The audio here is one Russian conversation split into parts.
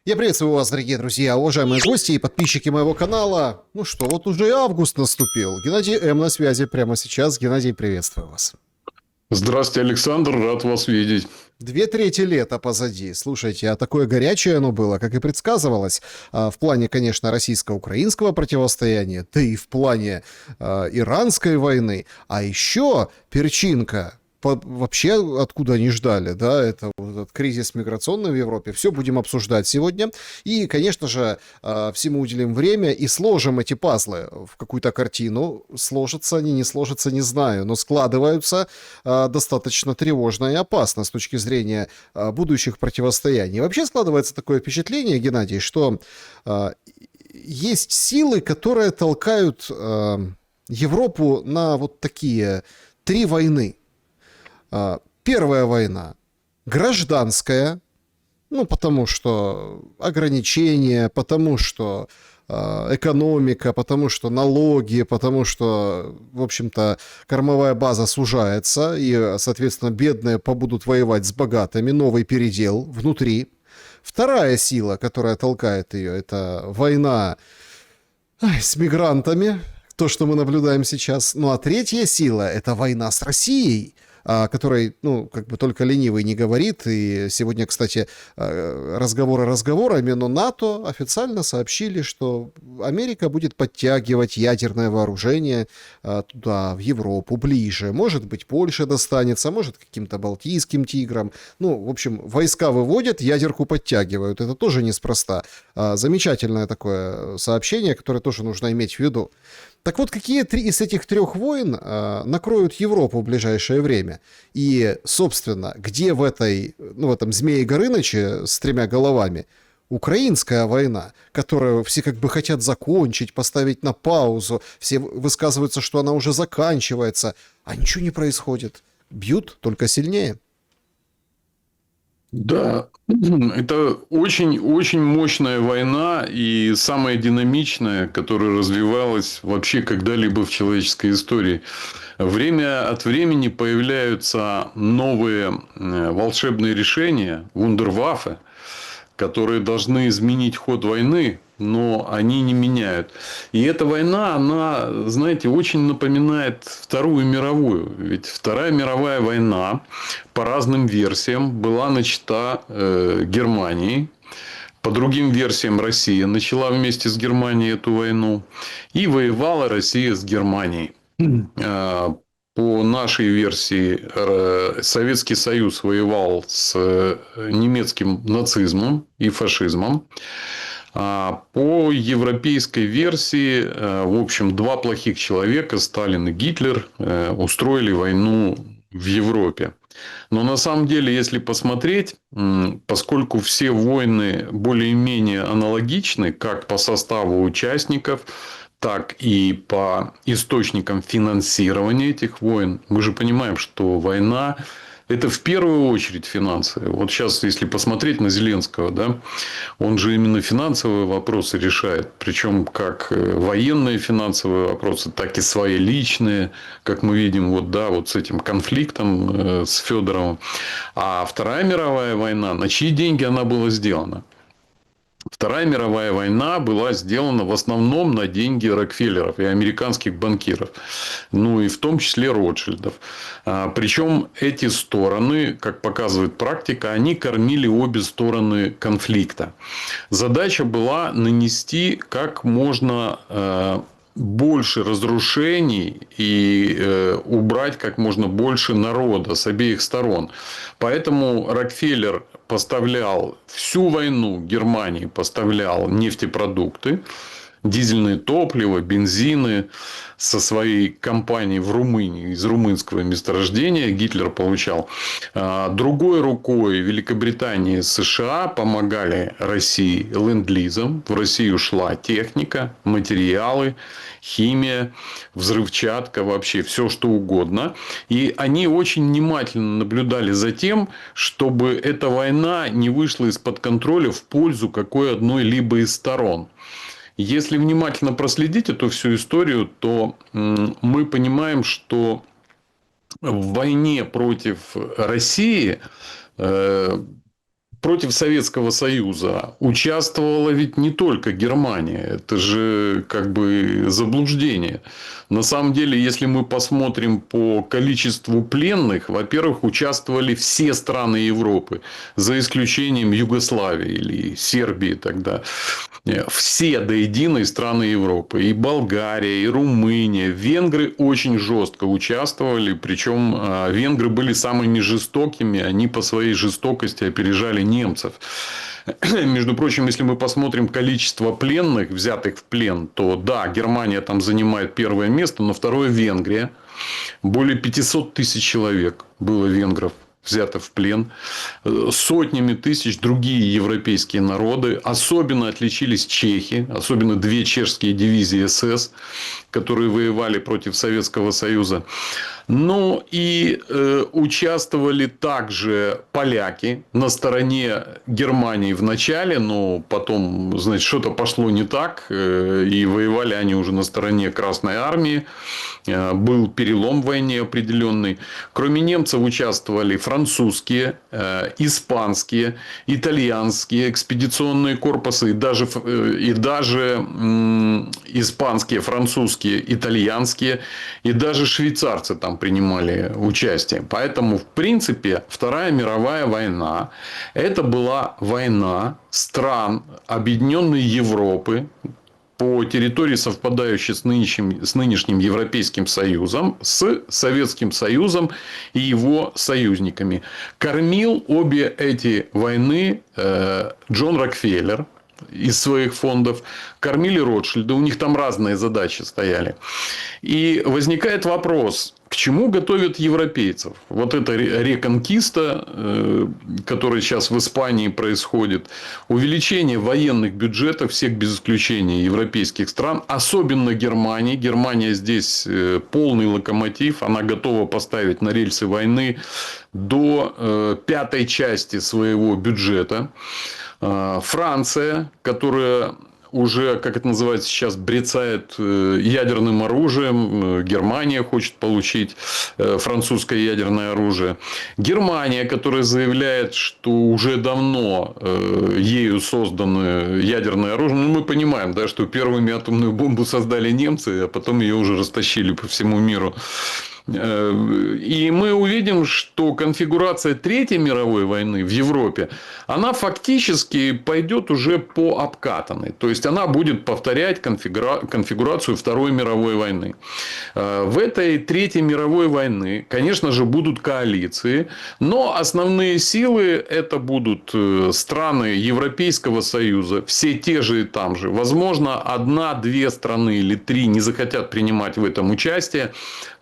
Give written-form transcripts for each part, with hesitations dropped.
Я приветствую вас, дорогие друзья, уважаемые гости и подписчики моего канала. Ну что, вот уже и август наступил. Геннадий М. на связи прямо сейчас. Геннадий, приветствую вас. Здравствуйте, Александр, рад вас видеть. 2/3 лета позади. Слушайте, а такое горячее оно было, как и предсказывалось. В плане, конечно, российско-украинского противостояния, да и в плане иранской войны. А еще перчинка. Вообще, откуда они ждали, да, это вот этот кризис миграционный в Европе. Все будем обсуждать сегодня. И, конечно же, всему уделим время и сложим эти пазлы в какую-то картину. Сложатся они, не сложатся, не знаю, но складываются достаточно тревожно и опасно с точки зрения будущих противостояний. Вообще складывается такое впечатление, Геннадий, что есть силы, которые толкают Европу на вот такие 3 войны. Первая война гражданская, ну, потому что ограничения, потому что экономика, потому что налоги, потому что, в общем-то, кормовая база сужается, и, соответственно, бедные побудут воевать с богатыми, новый передел внутри. Вторая сила, которая толкает ее, это война с мигрантами, то, что мы наблюдаем сейчас. Ну, а третья сила – это война с Россией, о которой, ну, как бы только ленивый не говорит. И сегодня, кстати, разговоры разговорами, но НАТО официально сообщили, что Америка будет подтягивать ядерное вооружение туда, в Европу, ближе. Может быть, Польше достанется, может, каким-то балтийским тиграм. Ну, в общем, войска выводят, ядерку подтягивают. Это тоже неспроста. Замечательное такое сообщение, которое тоже нужно иметь в виду. Так вот, какие из этих 3 войн накроют Европу в ближайшее время? И, собственно, где в этом Змее Горыныче с 3 головами украинская война, которую все как бы хотят закончить, поставить на паузу, все высказываются, что она уже заканчивается, а ничего не происходит. Бьют только сильнее. Да, это очень-очень мощная война и самая динамичная, которая развивалась вообще когда-либо в человеческой истории. Время от времени появляются новые волшебные решения, вундерваффе, которые должны изменить ход войны, но они не меняют. И эта война, она, знаете, очень напоминает Вторую мировую. Ведь Вторая мировая война, по разным версиям, была начата Германией. По другим версиям, Россия начала вместе с Германией эту войну. И воевала Россия с Германией. По нашей версии, Советский Союз воевал с немецким нацизмом и фашизмом. По европейской версии, в общем, 2 плохих человека, Сталин и Гитлер, устроили войну в Европе. Но на самом деле, если посмотреть, поскольку все войны более-менее аналогичны, как по составу участников, так и по источникам финансирования этих войн, мы же понимаем, что война – это в первую очередь финансы. Вот сейчас, если посмотреть на Зеленского, да, он же именно финансовые вопросы решает. Причем как военные финансовые вопросы, так и свои личные, как мы видим вот с этим конфликтом с Федоровым. А Вторая мировая война, на чьи деньги она была сделана? Вторая мировая война была сделана в основном на деньги Рокфеллеров и американских банкиров. Ну, и в том числе Ротшильдов. Причем эти стороны, как показывает практика, они кормили обе стороны конфликта. Задача была нанести как можно больше разрушений и убрать как можно больше народа с обеих сторон. Поэтому Рокфеллер поставлял всю войну Германии, поставлял нефтепродукты, дизельное топливо, бензины со своей компанией в Румынии, из румынского месторождения Гитлер получал. Другой рукой Великобритания и США помогали России ленд-лизом. В Россию шла техника, материалы, химия, взрывчатка, вообще все что угодно. И они очень внимательно наблюдали за тем, чтобы эта война не вышла из-под контроля в пользу какой одной-либо из сторон. Если внимательно проследить эту всю историю, то мы понимаем, что в войне против России против Советского Союза участвовала ведь не только Германия. Это же как бы заблуждение. На самом деле, если мы посмотрим по количеству пленных, во-первых, участвовали все страны Европы, за исключением Югославии или Сербии тогда. Все до единой страны Европы. И Болгария, и Румыния. Венгры очень жестко участвовали. Причем венгры были самыми жестокими. Они по своей жестокости опережали немцев. Между прочим, если мы посмотрим количество пленных, взятых в плен, то да, Германия там занимает первое место, но второе Венгрия. Более 500 тысяч человек было венгров взято в плен. Сотнями тысяч другие европейские народы. Особенно отличились чехи. Особенно 2 чешские дивизии СС, которые воевали против Советского Союза. Ну и участвовали также поляки на стороне Германии в начале, но потом, значит, что-то пошло не так, и воевали они уже на стороне Красной Армии. Был перелом в войне определенный. Кроме немцев участвовали французские, испанские, итальянские экспедиционные корпусы, и даже испанские, французские, итальянские, и даже швейцарцы там принимали участие. Поэтому, в принципе, Вторая мировая война – это была война стран Объединенной Европы, по территории, совпадающей с нынешним Европейским Союзом, с Советским Союзом и его союзниками. Кормил обе эти войны Джон Рокфеллер из своих фондов, кормили Ротшильды, у них там разные задачи стояли. И возникает вопрос, к чему готовят европейцев? Вот эта реконкиста, которая сейчас в Испании происходит, увеличение военных бюджетов всех без исключения европейских стран, особенно Германии. Германия здесь полный локомотив, она готова поставить на рельсы войны до 5-й части своего бюджета. Франция, которая уже, как это называется сейчас, брецает ядерным оружием. Германия хочет получить французское ядерное оружие. Германия, которая заявляет, что уже давно ею создано ядерное оружие. Ну, мы понимаем, да, что первыми атомную бомбу создали немцы, а потом ее уже растащили по всему миру. И мы увидим, что конфигурация Третьей мировой войны в Европе, она фактически пойдет уже по обкатанной. То есть, она будет повторять конфигурацию Второй мировой войны. В этой Третьей мировой войны, конечно же, будут коалиции. Но основные силы это будут страны Европейского Союза. Все те же и там же. Возможно, 1-2 страны или 3 не захотят принимать в этом участие.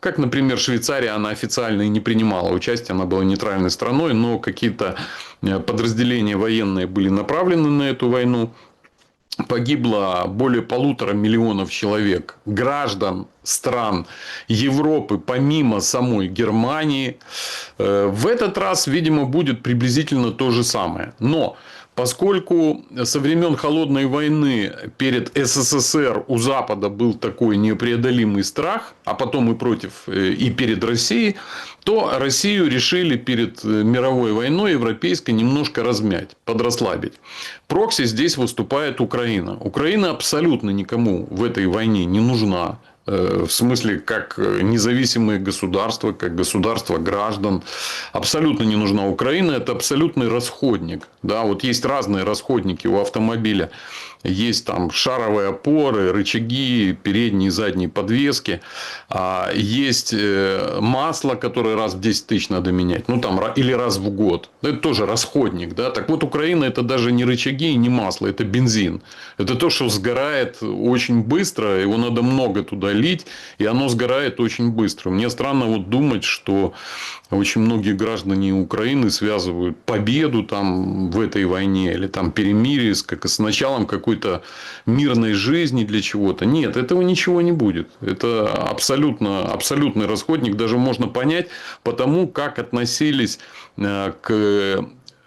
Как, например, Швейцария, она официально и не принимала участие, она была нейтральной страной, но какие-то подразделения военные были направлены на эту войну. Погибло более 1,5 миллиона человек, граждан стран Европы, помимо самой Германии. В этот раз, видимо, будет приблизительно то же самое. Но поскольку со времен Холодной войны перед СССР у Запада был такой непреодолимый страх, а потом и перед Россией, то Россию решили перед мировой войной европейской немножко размять, подрасслабить. Прокси здесь выступает Украина. Украина абсолютно никому в этой войне не нужна. В смысле, как независимые государства, как государство граждан. Абсолютно не нужна Украина. Это абсолютный расходник. Да, вот есть разные расходники у автомобиля. Есть там шаровые опоры, рычаги, передние и задние подвески. Есть масло, которое раз в 10 тысяч надо менять. Ну, там, или раз в год. Это тоже расходник. Да? Так вот, Украина это даже не рычаги и не масло. Это бензин. Это то, что сгорает очень быстро. Его надо много туда лить. И оно сгорает очень быстро. Мне странно вот думать, что очень многие граждане Украины связывают победу там, в этой войне или там, перемирие с началом какой-то мирной жизни для чего-то. Нет, этого ничего не будет. Это абсолютный расходник. Даже можно понять по тому, как относились к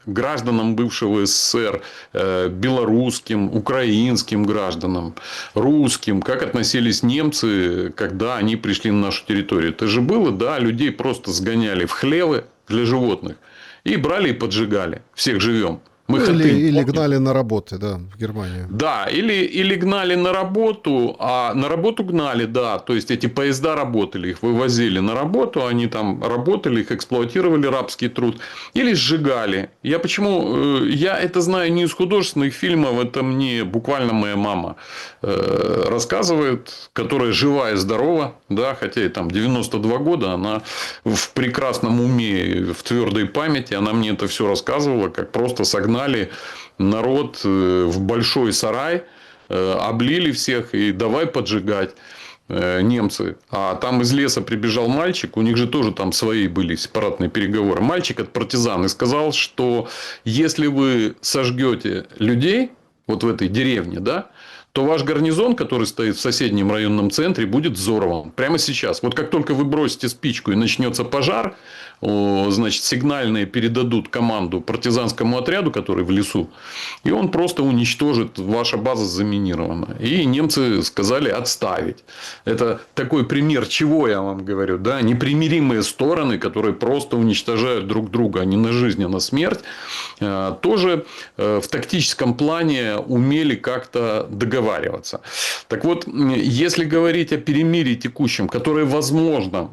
гражданам бывшего СССР, белорусским, украинским гражданам, русским, как относились немцы, когда они пришли на нашу территорию. Это же было, да, людей просто сгоняли в хлевы для животных и брали и поджигали. Всех живем. Ну, Хатынь, или помните? гнали на работы, да, в Германию. Да, или гнали на работу, а на работу гнали, да, то есть эти поезда работали, их вывозили на работу, они там работали, их эксплуатировали, рабский труд, или сжигали. Я почему, я это знаю не из художественных фильмов, это мне буквально моя мама рассказывает, которая жива и здорова, да, хотя ей там 92 года, она в прекрасном уме, в твердой памяти, она мне это все рассказывала, как просто согнали народ в большой сарай, облили всех и давай поджигать немцы. А там из леса прибежал мальчик, у них же тоже там свои были сепаратные переговоры. Мальчик от партизан и сказал, что если вы сожгете людей вот в этой деревне, да, то ваш гарнизон, который стоит в соседнем районном центре, будет взорван. Прямо сейчас. Вот как только вы бросите спичку и начнется пожар, значит, сигнальные передадут команду партизанскому отряду, который в лесу, и он просто уничтожит, ваша база заминирована. И немцы сказали отставить. Это такой пример, чего я вам говорю. Да? Непримиримые стороны, которые просто уничтожают друг друга, а не на жизнь, а на смерть, тоже в тактическом плане умели как-то договариваться. Так вот, если говорить о перемирии текущем, которое возможно,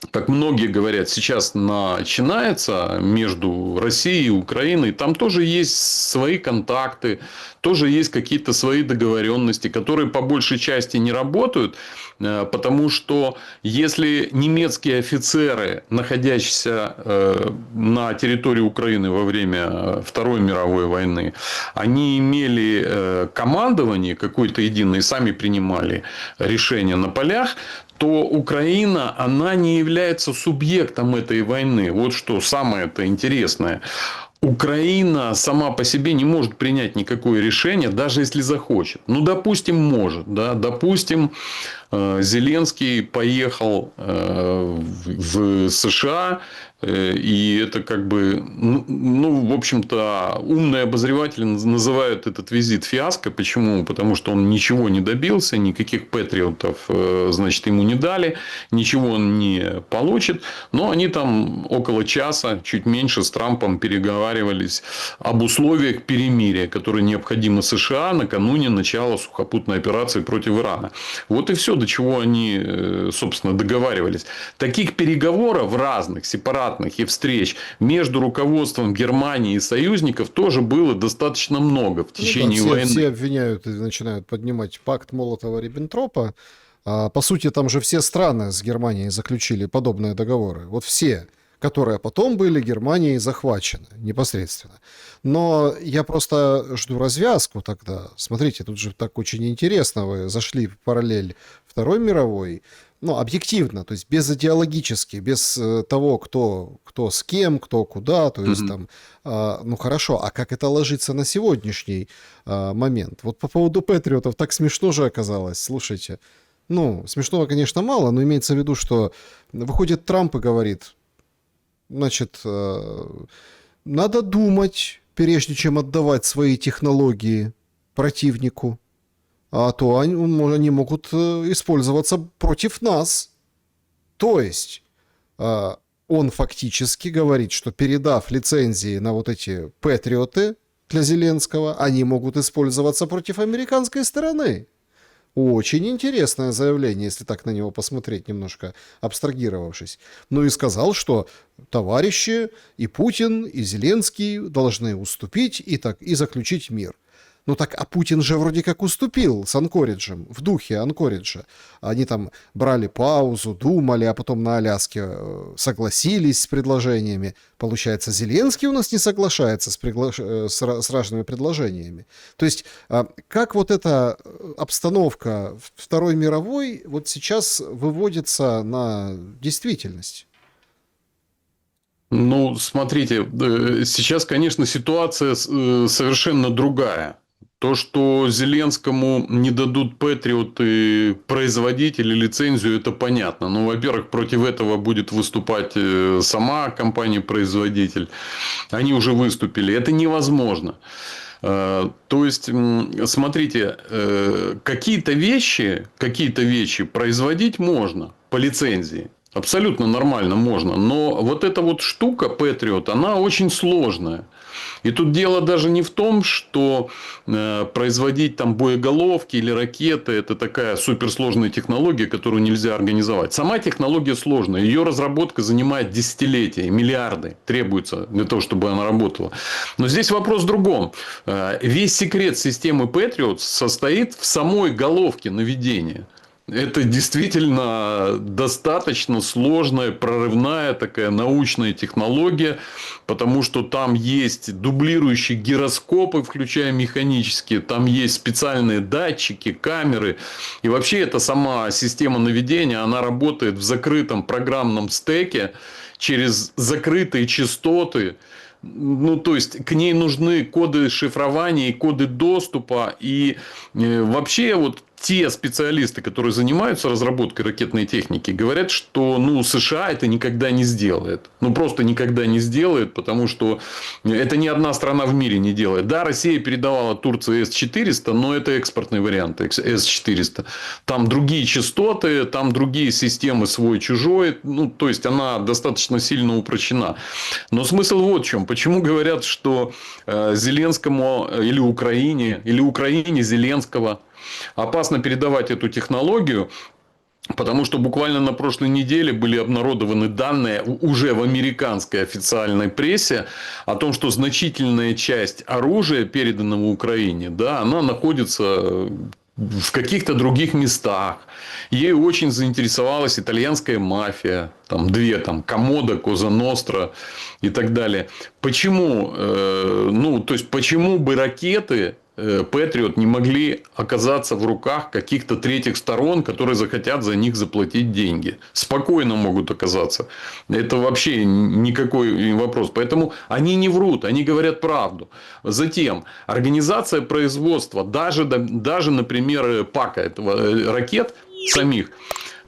как многие говорят, сейчас начинается между Россией и Украиной, там тоже есть свои контакты, тоже есть какие-то свои договоренности, которые по большей части не работают, потому что если немецкие офицеры, находящиеся на территории Украины во время Второй мировой войны, они имели командование какое-то единое и сами принимали решения на полях, то Украина, она не является субъектом этой войны. Вот что самое-то интересное. Украина сама по себе не может принять никакое решение, даже если захочет. Ну, допустим, может. Да? Допустим, Зеленский поехал в США, и это как бы, ну, в общем-то, умные обозреватели называют этот визит фиаско. Почему? Потому что он ничего не добился, никаких патриотов, значит, ему не дали, ничего он не получит. Но они там около часа, чуть меньше, с Трампом переговаривались об условиях перемирия, которые необходимы США накануне начала сухопутной операции против Ирана. Вот и все, до чего они, собственно, договаривались. Таких переговоров разных, сепаратных и встреч между руководством Германии и союзников тоже было достаточно много в течение войны. Все обвиняют и начинают поднимать пакт Молотова-Риббентропа. По сути, там же все страны с Германией заключили подобные договоры. Вот все, которые потом были Германией захвачены непосредственно. Но я просто жду развязку тогда. Смотрите, тут же так очень интересно. Вы зашли в параллель Второй мировой. Ну, объективно, то есть безидеологически, без того, кто с кем, кто куда, то есть там, ну хорошо, а как это ложится на сегодняшний момент? Вот по поводу патриотов так смешно же оказалось, слушайте. Ну, смешного, конечно, мало, но имеется в виду, что выходит Трамп и говорит, значит, надо думать, прежде чем отдавать свои технологии противнику. А то они могут использоваться против нас. То есть он фактически говорит, что передав лицензии на вот эти патриоты для Зеленского, они могут использоваться против американской стороны. Очень интересное заявление, если так на него посмотреть, немножко абстрагировавшись. Ну и сказал, что товарищи и Путин, и Зеленский должны уступить и заключить мир. Ну так, а Путин же вроде как уступил с Анкориджем, в духе Анкориджа. Они там брали паузу, думали, а потом на Аляске согласились с предложениями. Получается, Зеленский у нас не соглашается с разными предложениями. То есть, как вот эта обстановка Второй мировой вот сейчас выводится на действительность? Ну, смотрите, сейчас, конечно, ситуация совершенно другая. То, что Зеленскому не дадут патриоты производить или лицензию, это понятно. Ну, во-первых, против этого будет выступать сама компания-производитель. Они уже выступили. Это невозможно. То есть, смотрите, какие-то вещи производить можно по лицензии. Абсолютно нормально можно. Но вот эта вот штука Patriot, она очень сложная. И тут дело даже не в том, что производить там боеголовки или ракеты – это такая суперсложная технология, которую нельзя организовать. Сама технология сложная. Ее разработка занимает десятилетия, миллиарды требуется для того, чтобы она работала. Но здесь вопрос в другом. Весь секрет системы Patriot состоит в самой головке наведения. Это действительно достаточно сложная, прорывная такая научная технология, потому что там есть дублирующие гироскопы, включая механические, там есть специальные датчики, камеры. И вообще эта сама система наведения, она работает в закрытом программном стеке через закрытые частоты. Ну, то есть, к ней нужны коды шифрования и коды доступа. И вообще, вот те специалисты, которые занимаются разработкой ракетной техники, говорят, что США это никогда не сделает. Просто никогда не сделает, потому что это ни одна страна в мире не делает. Да, Россия передавала Турции С-400, но это экспортный вариант С-400. Там другие частоты, там другие системы свой-чужой. То есть, она достаточно сильно упрощена. Но смысл вот в чем. Почему говорят, что Зеленскому или Украине Зеленского опасно передавать эту технологию, потому что буквально на прошлой неделе были обнародованы данные уже в американской официальной прессе о том, что значительная часть оружия, переданного Украине, да, она находится в каких-то других местах. Ей очень заинтересовалась итальянская мафия. Там две, Комодо, Коза Ностра и так далее. Почему? Почему бы ракеты Patriot не могли оказаться в руках каких-то третьих сторон, которые захотят за них заплатить деньги? Спокойно могут оказаться. Это вообще никакой вопрос. Поэтому они не врут, они говорят правду. Затем, организация производства, даже например, пака этого ракет самих,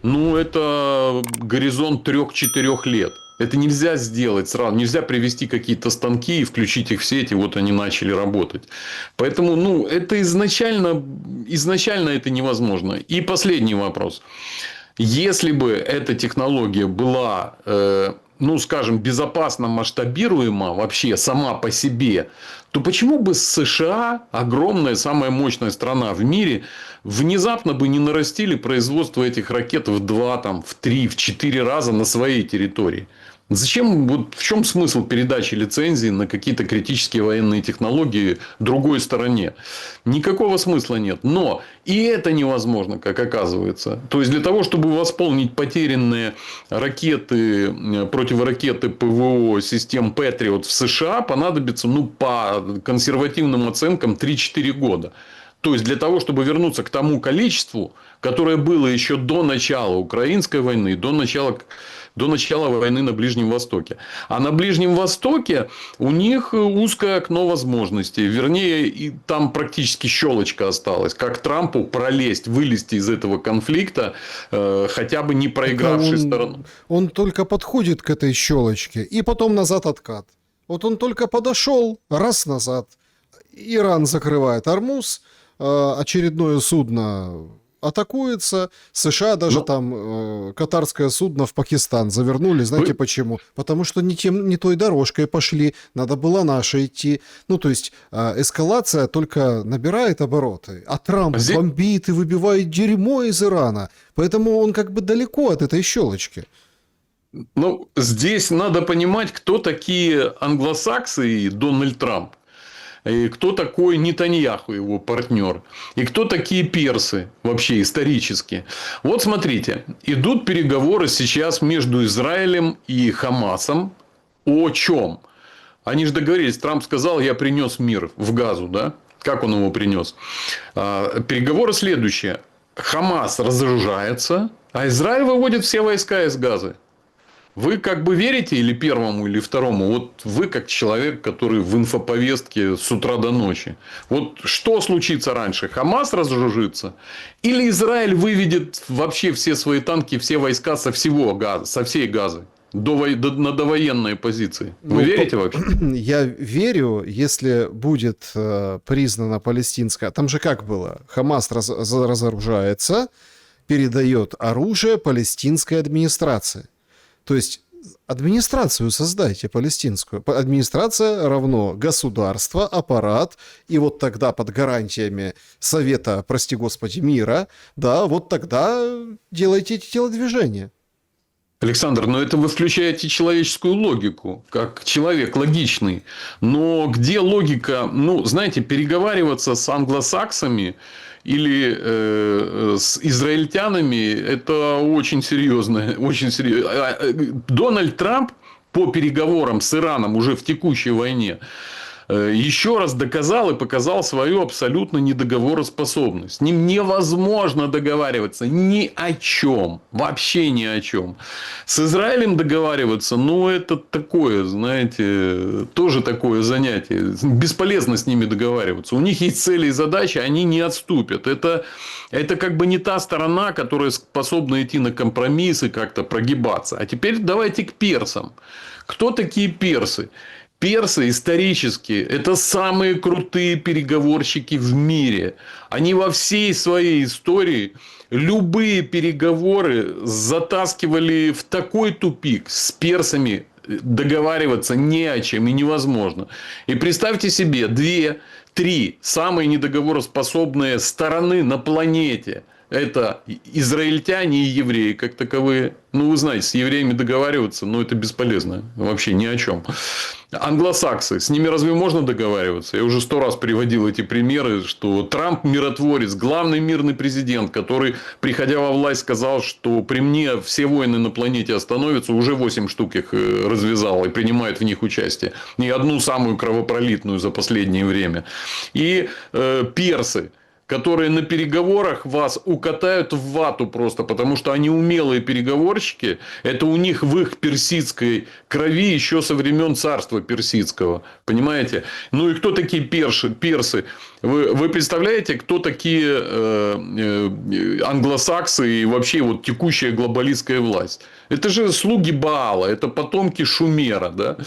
это горизонт 3-4 лет. Это нельзя сделать сразу. Нельзя привести какие-то станки и включить их в сеть, и вот они начали работать. Поэтому, это изначально это невозможно. И последний вопрос. Если бы эта технология была, скажем, безопасно масштабируема вообще сама по себе, то почему бы США, огромная, самая мощная страна в мире, внезапно бы не нарастили производство этих ракет в 2, в 3, в 4 раза на своей территории? Зачем, в чем смысл передачи лицензии на какие-то критические военные технологии другой стороне? Никакого смысла нет. Но и это невозможно, как оказывается. То есть, для того, чтобы восполнить потерянные ракеты, противоракеты ПВО систем Patriot в США, понадобится, по консервативным оценкам, 3-4 года. То есть, для того, чтобы вернуться к тому количеству, которое было еще до начала украинской войны, до начала войны на Ближнем Востоке. А на Ближнем Востоке у них узкое окно возможностей. Вернее, и там практически щелочка осталась. Как Трампу пролезть, вылезти из этого конфликта, хотя бы не проигравшей сторону. Он только подходит к этой щелочке, и потом назад откат. Вот он только подошел, раз назад. Иран закрывает Ормуз, очередное судно атакуется. США даже катарское судно в Пакистан завернули. Знаете почему? Потому что не той дорожкой пошли. Надо было нашей идти. То есть, эскалация только набирает обороты. А Трамп бомбит и выбивает дерьмо из Ирана. Поэтому он как бы далеко от этой щелочки. Здесь надо понимать, кто такие англосаксы и Дональд Трамп. И кто такой Нетаньяху, его партнер. И кто такие персы вообще исторически. Вот смотрите. Идут переговоры сейчас между Израилем и Хамасом. О чем? Они же договорились. Трамп сказал, я принес мир в Газу. Да? Как он его принес? Переговоры следующие. Хамас разоружается, а Израиль выводит все войска из Газы. Вы как бы верите или первому, или второму? Вот вы как человек, который в инфоповестке с утра до ночи. Вот что случится раньше? Хамас разоружится? Или Израиль выведет вообще все свои танки, все войска со всего Газа, со всей Газы? На довоенные позиции. Вы верите вообще? Я верю, если будет признана палестинская... Там же как было? Хамас разоружается, передает оружие палестинской администрации. То есть, Администрацию создайте палестинскую. Администрация равно государство, аппарат, и вот тогда под гарантиями Совета, прости господи, мира, да, вот тогда делайте эти телодвижения. Александр, но это вы включаете человеческую логику, как человек логичный. Но где логика, ну, знаете, переговариваться с англосаксами или с израильтянами, это очень серьезно. Очень серьезно. Дональд Трамп по переговорам с Ираном уже в текущей войне еще раз доказал и показал свою абсолютно недоговороспособность. С ним невозможно договариваться ни о чем. Вообще ни о чем. С Израилем договариваться, ну, это такое, знаете, тоже такое занятие. Бесполезно с ними договариваться. У них есть цели и задачи, они не отступят. Это как бы не та сторона, которая способна идти на компромиссы, как-то прогибаться. А теперь давайте к персам. Кто такие персы? Персы исторически – это самые крутые переговорщики в мире. Они во всей своей истории любые переговоры затаскивали в такой тупик. С персами договариваться не о чем и невозможно. И представьте себе, 2-3 самые недоговороспособные стороны на планете. Это израильтяне и евреи как таковые. Ну, вы знаете, с евреями договариваться, ну, это бесполезно. Вообще ни о чем. Англосаксы. С ними разве можно договариваться? Я уже 100 раз приводил эти примеры, что Трамп миротворец, главный мирный президент, который, приходя во власть, сказал, что при мне все войны на планете остановятся, уже 8 штук их развязал и принимает в них участие. И одну самую кровопролитную за последнее время. И персы, которые на переговорах вас укатают в вату просто, потому что они умелые переговорщики. Это у них в их персидской крови еще со времен царства персидского. Понимаете? Ну и кто такие персы? Вы представляете, кто такие англосаксы и вообще вот текущая глобалистская власть? Это же слуги Баала, это потомки Шумера. Да?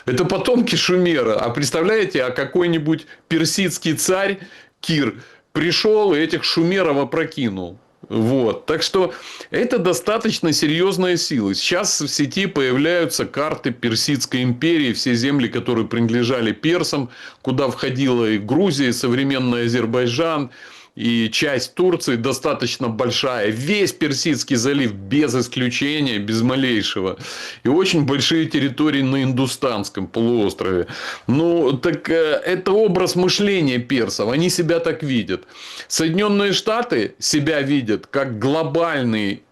Это потомки Шумера. А представляете, а какой-нибудь персидский царь Кир пришел и этих шумеров опрокинул. Вот. Так что это достаточно серьезная сила. Сейчас в сети появляются карты Персидской империи, все земли, которые принадлежали персам, куда входила и Грузия, и современный Азербайджан, и часть Турции достаточно большая. Весь Персидский залив без исключения, без малейшего. И очень большие территории на Индустанском полуострове. Ну, так это образ мышления персов. Они себя так видят. Соединенные Штаты себя видят как глобальный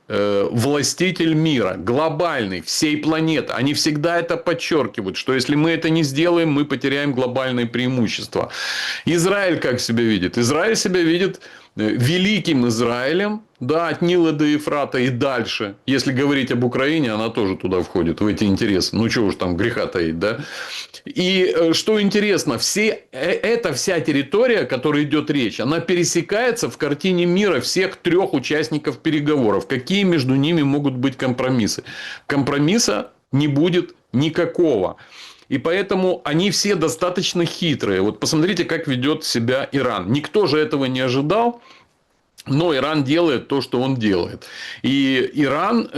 властитель мира, глобальный, всей планеты. Они всегда это подчеркивают, что если мы это не сделаем, мы потеряем глобальное преимущество. Израиль как себя видит? Израиль себя видит великим Израилем, да, от Нила до Ефрата и дальше. Если говорить об Украине, она тоже туда входит, в эти интересы. Ну, чего уж там греха таить, да. И что интересно, эта вся территория, о которой идет речь, она пересекается в картине мира всех 3 участников переговоров. Какие между ними могут быть компромиссы? Компромисса не будет никакого. И поэтому они все достаточно хитрые. Вот посмотрите, как ведет себя Иран. Никто же этого не ожидал. Но Иран делает то, что он делает. И Иран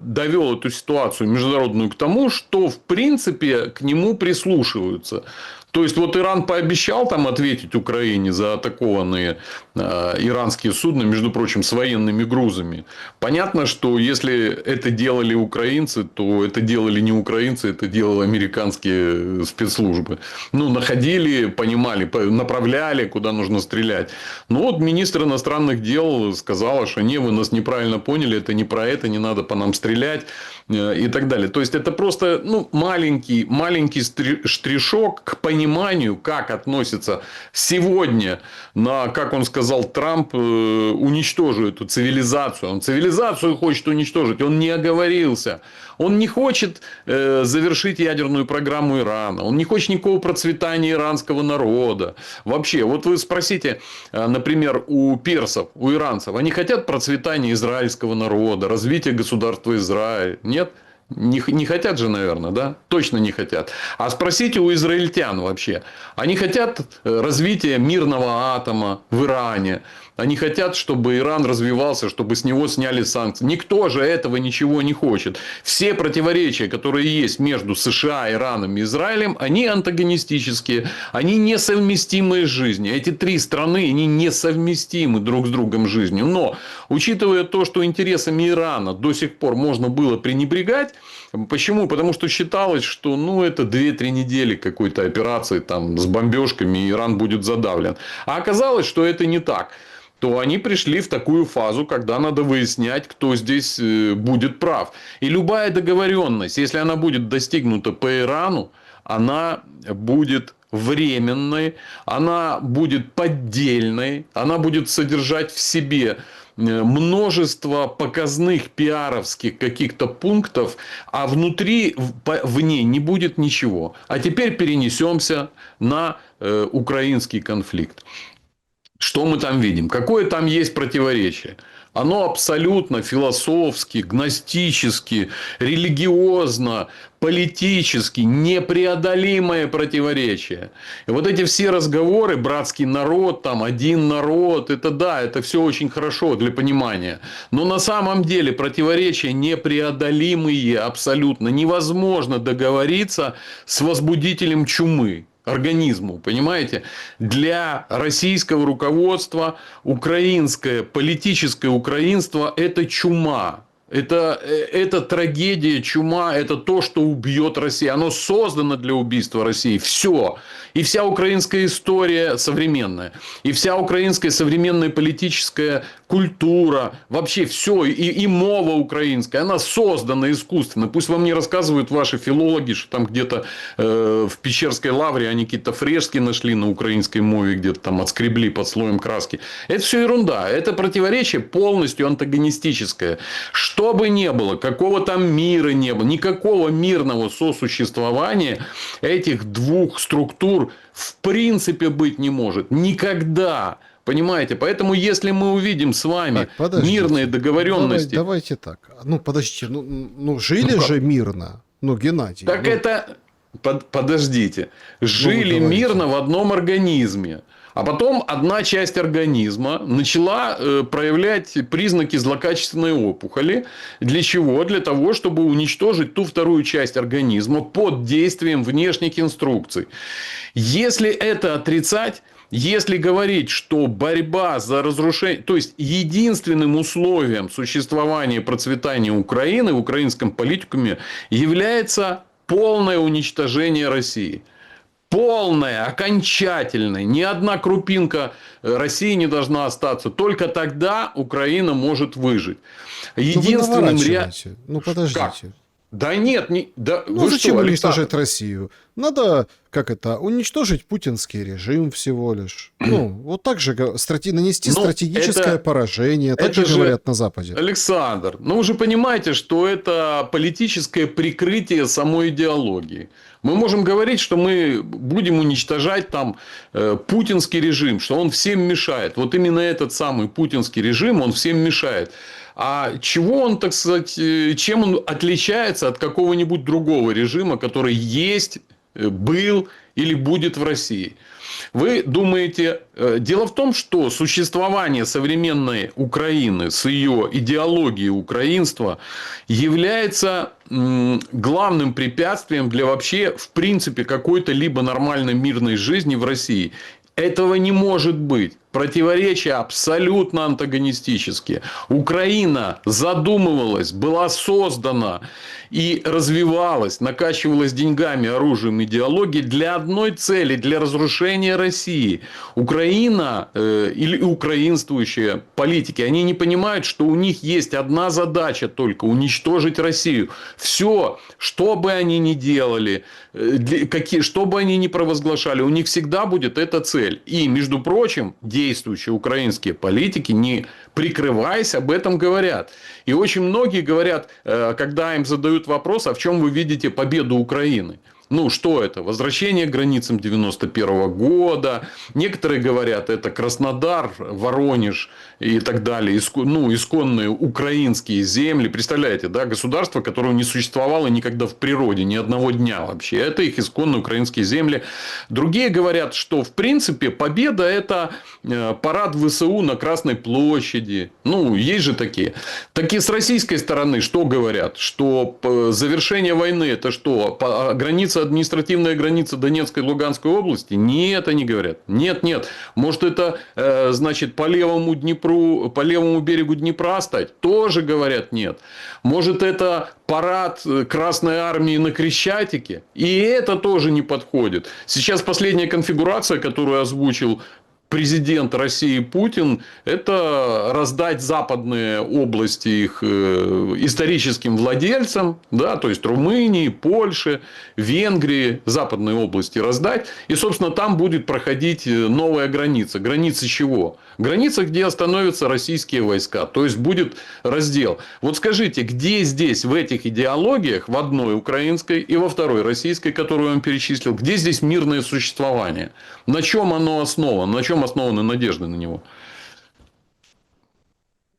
довел эту ситуацию международную к тому, что в принципе к нему прислушиваются. То есть, вот Иран пообещал там ответить Украине за атакованные иранские судна, между прочим, с военными грузами. Понятно, что если это делали украинцы, то это делали не украинцы, это делали американские спецслужбы. Ну, находили, понимали, направляли, куда нужно стрелять. Но вот министр иностранных дел сказала, что не, вы нас неправильно поняли, это не про это, не надо по нам стрелять и так далее. То есть, это просто маленький штришок к пониманию, как относится сегодня на, как он сказал, Трамп уничтожит эту цивилизацию. Он цивилизацию хочет уничтожить. Он не оговорился. Он не хочет завершить ядерную программу Ирана. Он не хочет никакого процветания иранского народа. Вообще, вот вы спросите, например, у персов, у иранцев, они хотят процветания израильского народа, развития государства Израиль? Нет? Не хотят же, наверное, да? Точно не хотят. А спросите у израильтян вообще. Они хотят развития мирного атома в Иране. Они хотят, чтобы Иран развивался, чтобы с него сняли санкции. Никто же этого ничего не хочет. Все противоречия, которые есть между США, Ираном и Израилем, они антагонистические. Они несовместимы с жизнью. Эти три страны, они несовместимы друг с другом жизнью. Но, учитывая то, что интересами Ирана до сих пор можно было пренебрегать, почему? Потому что считалось, что это 2-3 недели какой-то операции там, с бомбежками, и Иран будет задавлен. А оказалось, что это не так. То они пришли в такую фазу, когда надо выяснять, кто здесь будет прав. И любая договоренность, если она будет достигнута по Ирану, она будет временной, она будет поддельной, она будет содержать в себе множество показных пиаровских каких-то пунктов, а внутри, в ней не будет ничего. А теперь перенесемся на украинский конфликт. Что мы там видим? Какое там есть противоречие? Оно абсолютно философски, гностически, религиозно, политически непреодолимое противоречие. И вот эти все разговоры, братский народ, там, один народ, это да, это все очень хорошо для понимания. Но на самом деле противоречия непреодолимые абсолютно. Невозможно договориться с возбудителем чумы. Организму, понимаете? Для российского руководства украинское, политическое украинство – это чума. Это трагедия, чума, это то, что убьет Россию. Оно создано для убийства России. Все. И вся украинская история современная. И вся украинская современная политическая культура. Вообще все. И мова украинская. Она создана искусственно. Пусть вам не рассказывают ваши филологи, что там где-то в Печерской лавре они какие-то фрески нашли на украинской мове. Где-то там отскребли под слоем краски. Это все ерунда. Это противоречие полностью антагонистическое. Что бы ни было, какого там мира не было, никакого мирного сосуществования этих двух структур в принципе быть не может. Никогда. Понимаете? Поэтому, если мы увидим с вами мирные договоренности... Давайте так. Подождите. Жили же мирно. Геннадий. Так это... Подождите. Жили мирно в одном организме. А потом одна часть организма начала проявлять признаки злокачественной опухоли. Для чего? Для того, чтобы уничтожить ту вторую часть организма под действием внешних инструкций. Если это отрицать, если говорить, что борьба за разрушение... То есть, единственным условием существования и процветания Украины в украинском политикуме является полное уничтожение России. Полное, окончательное. Ни одна крупинка России не должна остаться. Только тогда Украина может выжить. Единственным подождите. Как? Да нет. Вы зачем что, уничтожать Россию? Надо, уничтожить путинский режим всего лишь. Вот так же нанести стратегическое поражение. Так же говорят на Западе. Александр, вы же понимаете, что это политическое прикрытие самой идеологии. Мы можем говорить, что мы будем уничтожать там путинский режим, что он всем мешает. Вот именно этот самый путинский режим, он всем мешает. А чего он, так сказать, чем он отличается от какого-нибудь другого режима, который есть, был или будет в России? Вы думаете, дело в том, что существование современной Украины с ее идеологией украинства является главным препятствием для вообще, в принципе, какой-то либо нормальной мирной жизни в России. Этого не может быть. Противоречия абсолютно антагонистические. Украина задумывалась, была создана и развивалась, накачивалась деньгами, оружием, идеологией для одной цели, для разрушения России. Украина или украинствующие политики, они не понимают, что у них есть одна задача только – уничтожить Россию. Все, что бы они ни делали, что бы они ни провозглашали, у них всегда будет эта цель. И, между прочим, действующие украинские политики, не прикрываясь, об этом говорят. И очень многие говорят, когда им задают вопрос, а в чем вы видите победу Украины? Ну, что это? Возвращение к границам 91 года. Некоторые говорят, это Краснодар, Воронеж и так далее. Ну, исконные украинские земли. Представляете, да, государство, которое не существовало никогда в природе, ни одного дня вообще. Это их исконные украинские земли. Другие говорят, что, в принципе, победа – это парад ВСУ на Красной площади. Ну, есть же такие. Так и с российской стороны что говорят? Что завершение войны – это что? Граница, административная граница Донецкой и Луганской области? Нет, они говорят. Нет, нет. Может, это значит по левому Днепру, по левому берегу Днепра стать? Тоже говорят нет. Может, это парад Красной Армии на Крещатике? И это тоже не подходит. Сейчас последняя конфигурация, которую озвучил президент России Путин, это раздать западные области их историческим владельцам, да, то есть Румынии, Польши, Венгрии, западные области раздать. И, собственно, там будет проходить новая граница. Граница чего? Граница, где остановятся российские войска. То есть, будет раздел. Вот скажите, где здесь в этих идеологиях, в одной украинской и во второй российской, которую я вам перечислил, где здесь мирное существование? На чем оно основано? На чем основаны надежды на него?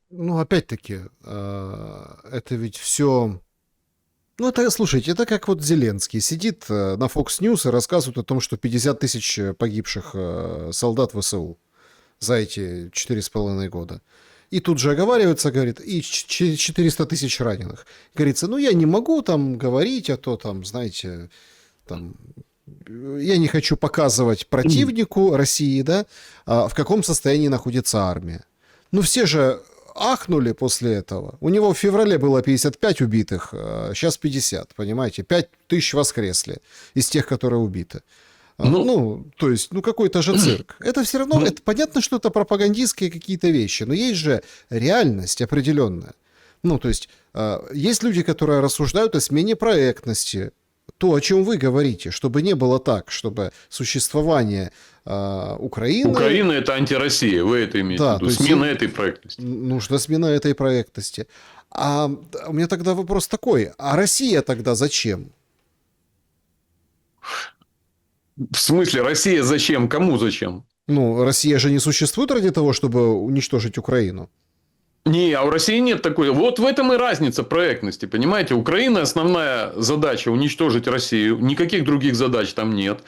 Ну, опять-таки, это ведь все... Ну, это, слушайте, это как вот Зеленский сидит на Fox News и рассказывает о том, что 50 тысяч погибших солдат ВСУ за эти 4,5 года. И тут же оговаривается, говорит, и 400 тысяч раненых. Говорится, ну, я не могу там говорить, а то там, знаете, там... Я не хочу показывать противнику России, да, в каком состоянии находится армия. Ну, все же ахнули после этого. У него в феврале было 55 убитых, сейчас 50, понимаете? 5 тысяч воскресли из тех, которые убиты. Ну, то есть, ну, какой-то же цирк. Это все равно, это понятно, что это пропагандистские какие-то вещи, но есть же реальность определенная. Ну, то есть, есть люди, которые рассуждают о смене проектности. То, о чем вы говорите, чтобы не было так, чтобы существование Украины... Украина – это антироссия, вы это имеете в виду. Смена этой проектности. Нужна смена этой проектности. А у меня тогда вопрос такой, а Россия тогда зачем? В смысле, Россия зачем? Кому зачем? Ну, Россия же не существует ради того, чтобы уничтожить Украину. Не, а у России нет такой. Вот в этом и разница проектности, понимаете? Украина основная задача уничтожить Россию, никаких других задач там нет.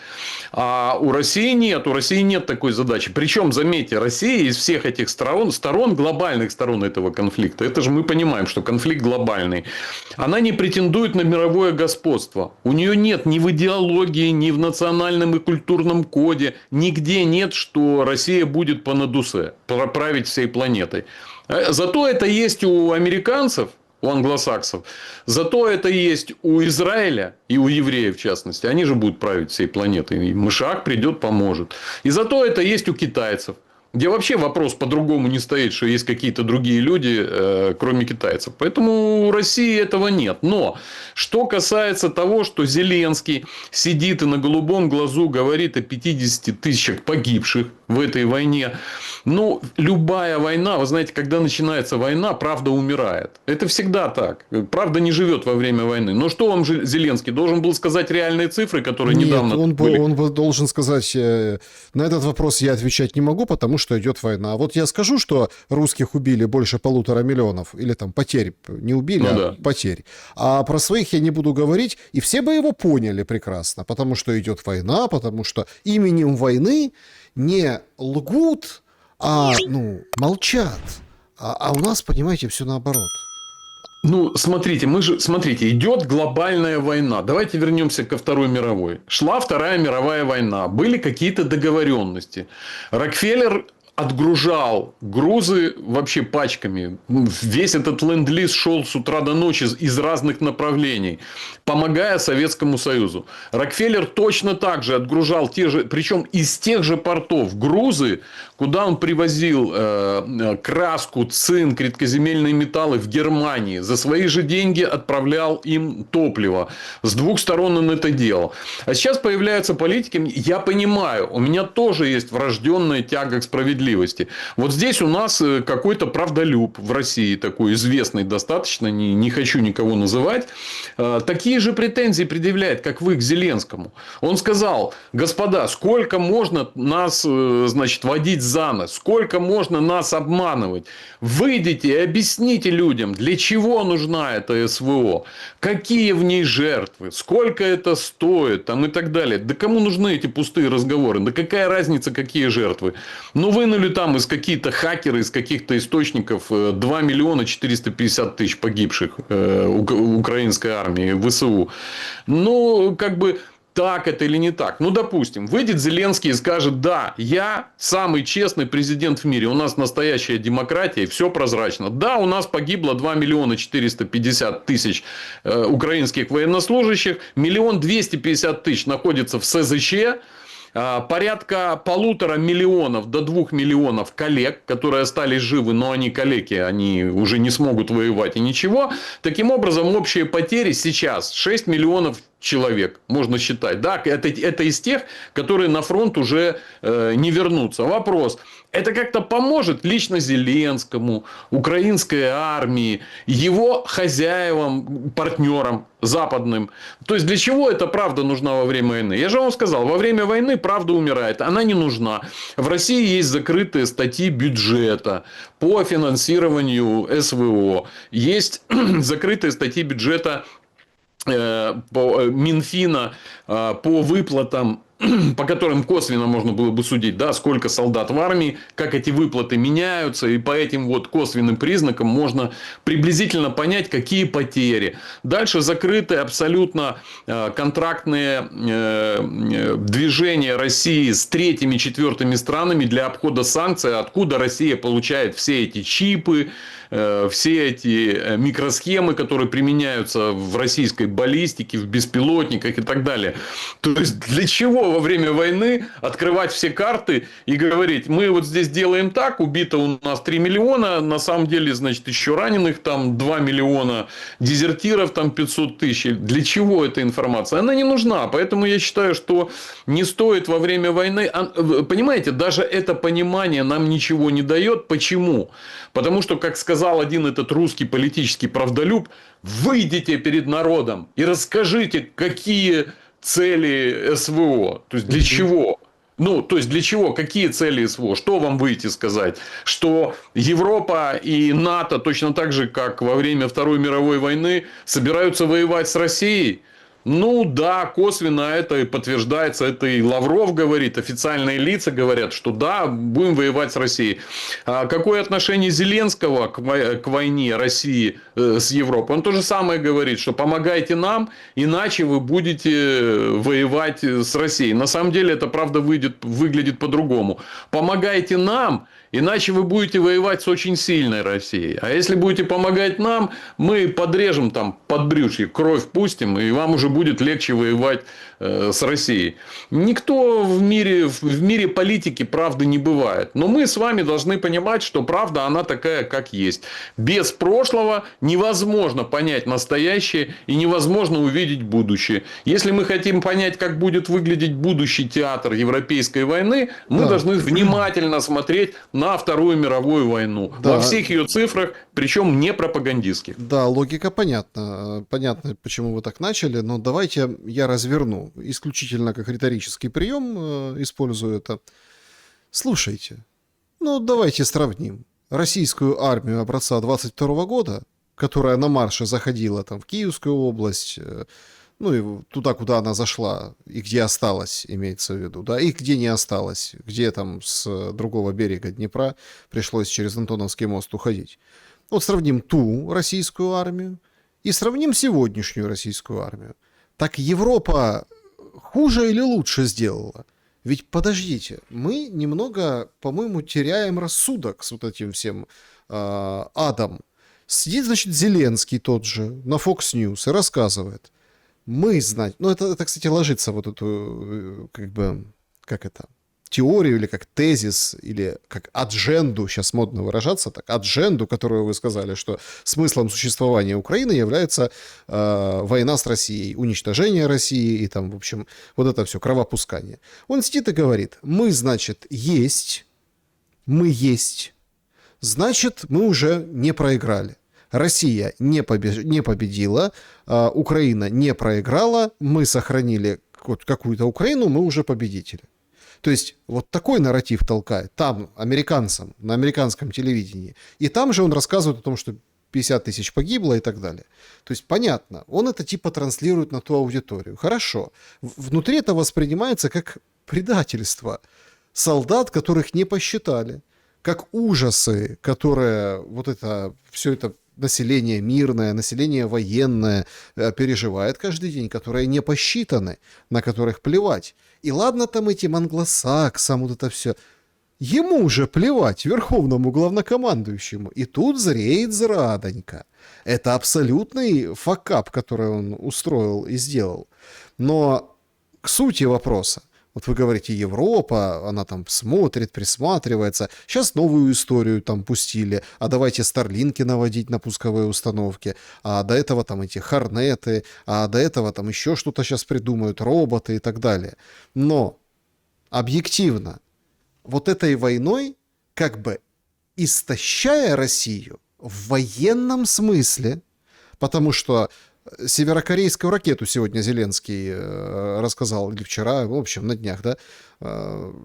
А у России нет, такой задачи. Причем, заметьте, Россия из всех этих сторон, глобальных сторон этого конфликта, это же мы понимаем, что конфликт глобальный, она не претендует на мировое господство. У нее нет ни в идеологии, ни в национальном и культурном коде, нигде нет, что Россия будет по надусе, править всей планетой. Зато это есть у американцев, у англосаксов. Зато это есть у Израиля и у евреев, в частности. Они же будут править всей планетой. И Машиах придет, поможет. И зато это есть у китайцев. Где вообще вопрос по-другому не стоит, что есть какие-то другие люди, кроме китайцев. Поэтому у России этого нет. Но что касается того, что Зеленский сидит и на голубом глазу говорит о 50 тысячах погибших в этой войне. Ну, любая война, вы знаете, когда начинается война, правда умирает. Это всегда так. Правда не живет во время войны. Но что вам Зеленский? Должен был сказать реальные цифры, которые недавно были? Он должен сказать, на этот вопрос я отвечать не могу, потому что идет война. А вот я скажу, что русских убили больше 1,5 миллиона, или там потерь, не убили, потерь. А про своих я не буду говорить, и все бы его поняли прекрасно, потому что идет война, потому что именем войны не лгут, а, молчат. А у нас, понимаете, все наоборот. Ну, смотрите, идет глобальная война. Давайте вернемся ко Второй мировой. Шла Вторая мировая война. Были какие-то договоренности. Рокфеллер отгружал грузы вообще пачками. Весь этот ленд-лиз шел с утра до ночи из разных направлений, помогая Советскому Союзу. Рокфеллер точно так же отгружал причем из тех же портов грузы, куда он привозил краску, цинк, редкоземельные металлы в Германии. За свои же деньги отправлял им топливо. С двух сторон он это делал. А сейчас появляются политики. Я понимаю, у меня тоже есть врожденная тяга к справедливости. справедливости. Вот здесь у нас какой-то правдолюб в России, такой известный достаточно, не хочу никого называть, такие же претензии предъявляет, как вы, к Зеленскому. Он сказал: господа, сколько можно нас, значит, водить за нос, сколько можно нас обманывать. Выйдите и объясните людям, для чего нужна эта СВО, какие в ней жертвы, сколько это стоит там, и так далее. Да кому нужны эти пустые разговоры? Да какая разница, какие жертвы? Ну, вынули там из каких-то хакеры, из каких-то источников 2 миллиона 450 тысяч погибших украинской армии, ВСУ. Ну, как бы... Так это или не так? Ну, допустим, выйдет Зеленский и скажет: да, я самый честный президент в мире, у нас настоящая демократия, все прозрачно. Да, у нас погибло 2 миллиона 450 тысяч украинских военнослужащих, 1 250 000 находится в СЗЧ, порядка 1,5 миллиона до 2 миллионов коллег, которые остались живы, но они калеки, они уже не смогут воевать и ничего. Таким образом, общие потери сейчас 6 миллионов человек, можно считать. Да, это из тех, которые на фронт уже не вернутся. Вопрос: это как-то поможет лично Зеленскому, украинской армии, его хозяевам, партнерам западным? То есть, для чего эта правда нужна во время войны? Я же вам сказал, во время войны правда умирает. Она не нужна. В России есть закрытые статьи бюджета по финансированию СВО. Есть закрытые статьи бюджета Минфина по выплатам, по которым косвенно можно было бы судить, да, сколько солдат в армии, как эти выплаты меняются, и по этим вот косвенным признакам можно приблизительно понять, какие потери. Дальше закрыты абсолютно контрактные движения России с третьими, четвертыми странами для обхода санкций, откуда Россия получает все эти чипы, все эти микросхемы, которые применяются в российской баллистике, в беспилотниках и так далее. То есть, для чего во время войны открывать все карты и говорить: мы вот здесь делаем так, убито у нас 3 миллиона, на самом деле, значит, еще раненых там 2 миллиона, дезертиров там 500 тысяч. Для чего эта информация? Она не нужна. Поэтому я считаю, что не стоит во время войны... Понимаете, даже это понимание нам ничего не дает. Почему? Потому что, как сказал один этот русский политический правдолюб: выйдите перед народом и расскажите, какие цели СВО. То есть, для чего? Ну, то есть, для чего? Какие цели СВО? Что вам выйти сказать? Что Европа и НАТО, точно так же, как во время Второй мировой войны, собираются воевать с Россией? Ну, да, косвенно это и подтверждается. Это и Лавров говорит, официальные лица говорят, что да, будем воевать с Россией. А какое отношение Зеленского к войне России с Европой? Он то же самое говорит, что помогайте нам, иначе вы будете воевать с Россией. На самом деле, это правда выглядит по-другому. Помогайте нам, иначе вы будете воевать с очень сильной Россией. А если будете помогать нам, мы подрежем там подбрюшье, кровь пустим, и вам уже будет легче воевать с Россией. Никто в мире политики правды не бывает. Но мы с вами должны понимать, что правда, она такая, как есть. Без прошлого невозможно понять настоящее и невозможно увидеть будущее. Если мы хотим понять, как будет выглядеть будущий театр Европейской войны, мы должны внимательно смотреть на Вторую мировую войну. Да. Во всех ее цифрах, причем не пропагандистских. Да, логика понятна. Понятно, почему вы так начали, но давайте я разверну. Исключительно как риторический прием использую это. Слушайте, ну давайте сравним российскую армию образца 22 года, которая на марше заходила там в Киевскую область, ну и туда, куда она зашла, и где осталась, имеется в виду, да, и где не осталась, где там с другого берега Днепра пришлось через Антоновский мост уходить. Вот сравним ту российскую армию и сравним сегодняшнюю российскую армию. Так Европа хуже или лучше сделала? Ведь подождите, мы немного, по-моему, теряем рассудок с вот этим всем адом. Сидит, значит, Зеленский тот же на Fox News и рассказывает: мы знать... Ну, это, кстати, ложится вот эту, как бы, как это, теорию или как тезис, или как адженду, сейчас модно выражаться так, адженду, которую вы сказали, что смыслом существования Украины является война с Россией, уничтожение России и там, в общем, вот это все, кровопускание. Он сидит и говорит: мы, значит, есть, мы есть, значит, мы уже не проиграли. Россия не победила, Украина не проиграла, мы сохранили какую-то Украину, мы уже победители. То есть вот такой нарратив толкает там, американцам, на американском телевидении. И там же он рассказывает о том, что 50 тысяч погибло и так далее. То есть понятно, он это типа транслирует на ту аудиторию. Хорошо. Внутри это воспринимается как предательство солдат, которых не посчитали, как ужасы, которые вот это, все это население мирное, население военное переживает каждый день, которые не посчитаны, на которых плевать. И ладно там этим англосаксам, вот это все. Ему уже плевать, верховному главнокомандующему. И тут зреет зрадонька. Это абсолютный факап, который он устроил и сделал. Но к сути вопроса. Вот вы говорите, Европа, она там смотрит, присматривается. Сейчас новую историю там пустили. А давайте старлинки наводить на пусковые установки. А до этого там эти хорнеты. А до этого там еще что-то сейчас придумают, роботы и так далее. Но объективно, вот этой войной, как бы истощая Россию в военном смысле, потому что северокорейскую ракету сегодня Зеленский рассказал, или вчера, в общем, на днях, да,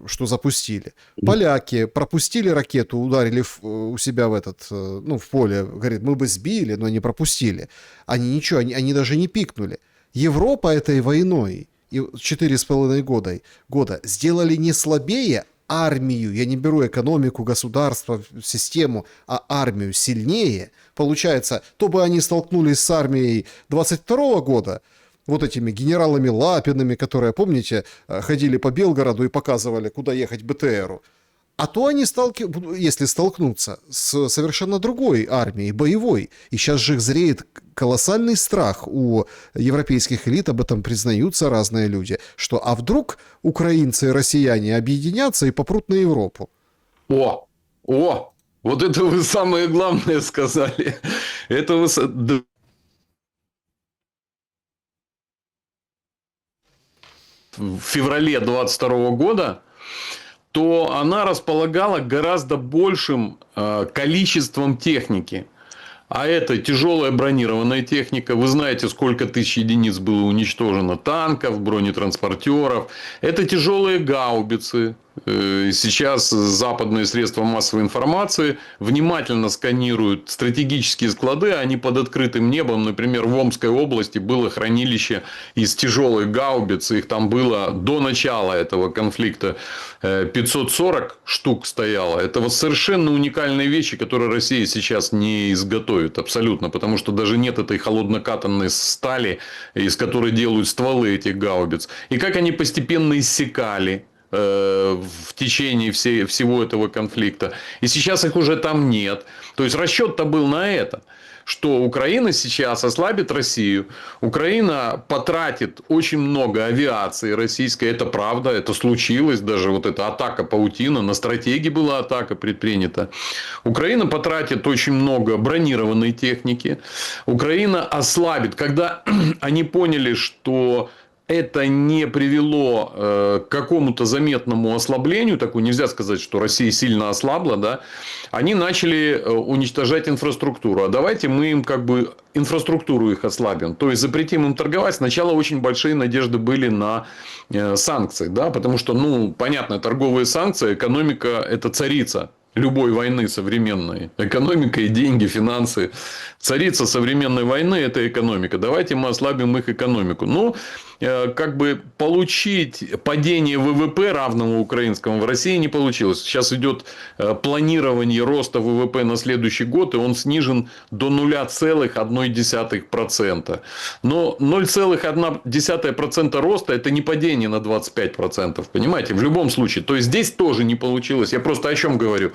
что запустили. Поляки пропустили ракету, ударили у себя в этот, ну, в поле, говорит, мы бы сбили, но не пропустили. Они ничего, они даже не пикнули. Европа этой войной и 4,5 года сделали не слабее армию, я не беру экономику, государство, систему, а армию сильнее. Получается, то бы они столкнулись с армией 22 года, вот этими генералами Лапинами, которые, помните, ходили по Белгороду и показывали, куда ехать БТРу. А то они, если столкнутся с совершенно другой армией, боевой. И сейчас же зреет колоссальный страх у европейских элит, об этом признаются разные люди, что а вдруг украинцы и россияне объединятся и попрут на Европу? О, вот это вы самое главное сказали. Это вы... В феврале 22 года, то она располагала гораздо большим количеством техники. А это тяжелая бронированная техника. Вы знаете, сколько тысяч единиц было уничтожено танков, бронетранспортеров. Это тяжелые гаубицы. Сейчас западные средства массовой информации внимательно сканируют стратегические склады. Они под открытым небом. Например, в Омской области было хранилище из тяжелых гаубиц. Их там было до начала этого конфликта 540 штук стояло. Это вот совершенно уникальные вещи, которые Россия сейчас не изготовит. Абсолютно. Потому что даже нет этой холоднокатанной стали, из которой делают стволы этих гаубиц. И как они постепенно иссякали в течение всего этого конфликта. И сейчас их уже там нет. То есть расчет-то был на это, что Украина сейчас ослабит Россию. Украина потратит очень много авиации российской. Это правда, это случилось. Даже вот эта атака паутина, на стратегии была атака предпринята. Украина потратит очень много бронированной техники. Украина ослабит. Когда они поняли, что это не привело к какому-то заметному ослаблению, такой нельзя сказать, что Россия сильно ослабла, да, они начали уничтожать инфраструктуру. А давайте мы им как бы инфраструктуру их ослабим. То есть запретим им торговать. Сначала очень большие надежды были на санкции, да, потому что, ну, понятно, торговые санкции, экономика – это царица любой войны современной. Экономика и деньги, финансы. Царица современной войны – это экономика. Давайте мы ослабим их экономику. Ну, как бы получить падение ВВП равного украинскому в России не получилось. Сейчас идет планирование роста ВВП на следующий год, и он снижен до 0,1%. Но 0,1% роста – это не падение на 25%. Понимаете? В любом случае. То есть здесь тоже не получилось. Я просто о чем говорю.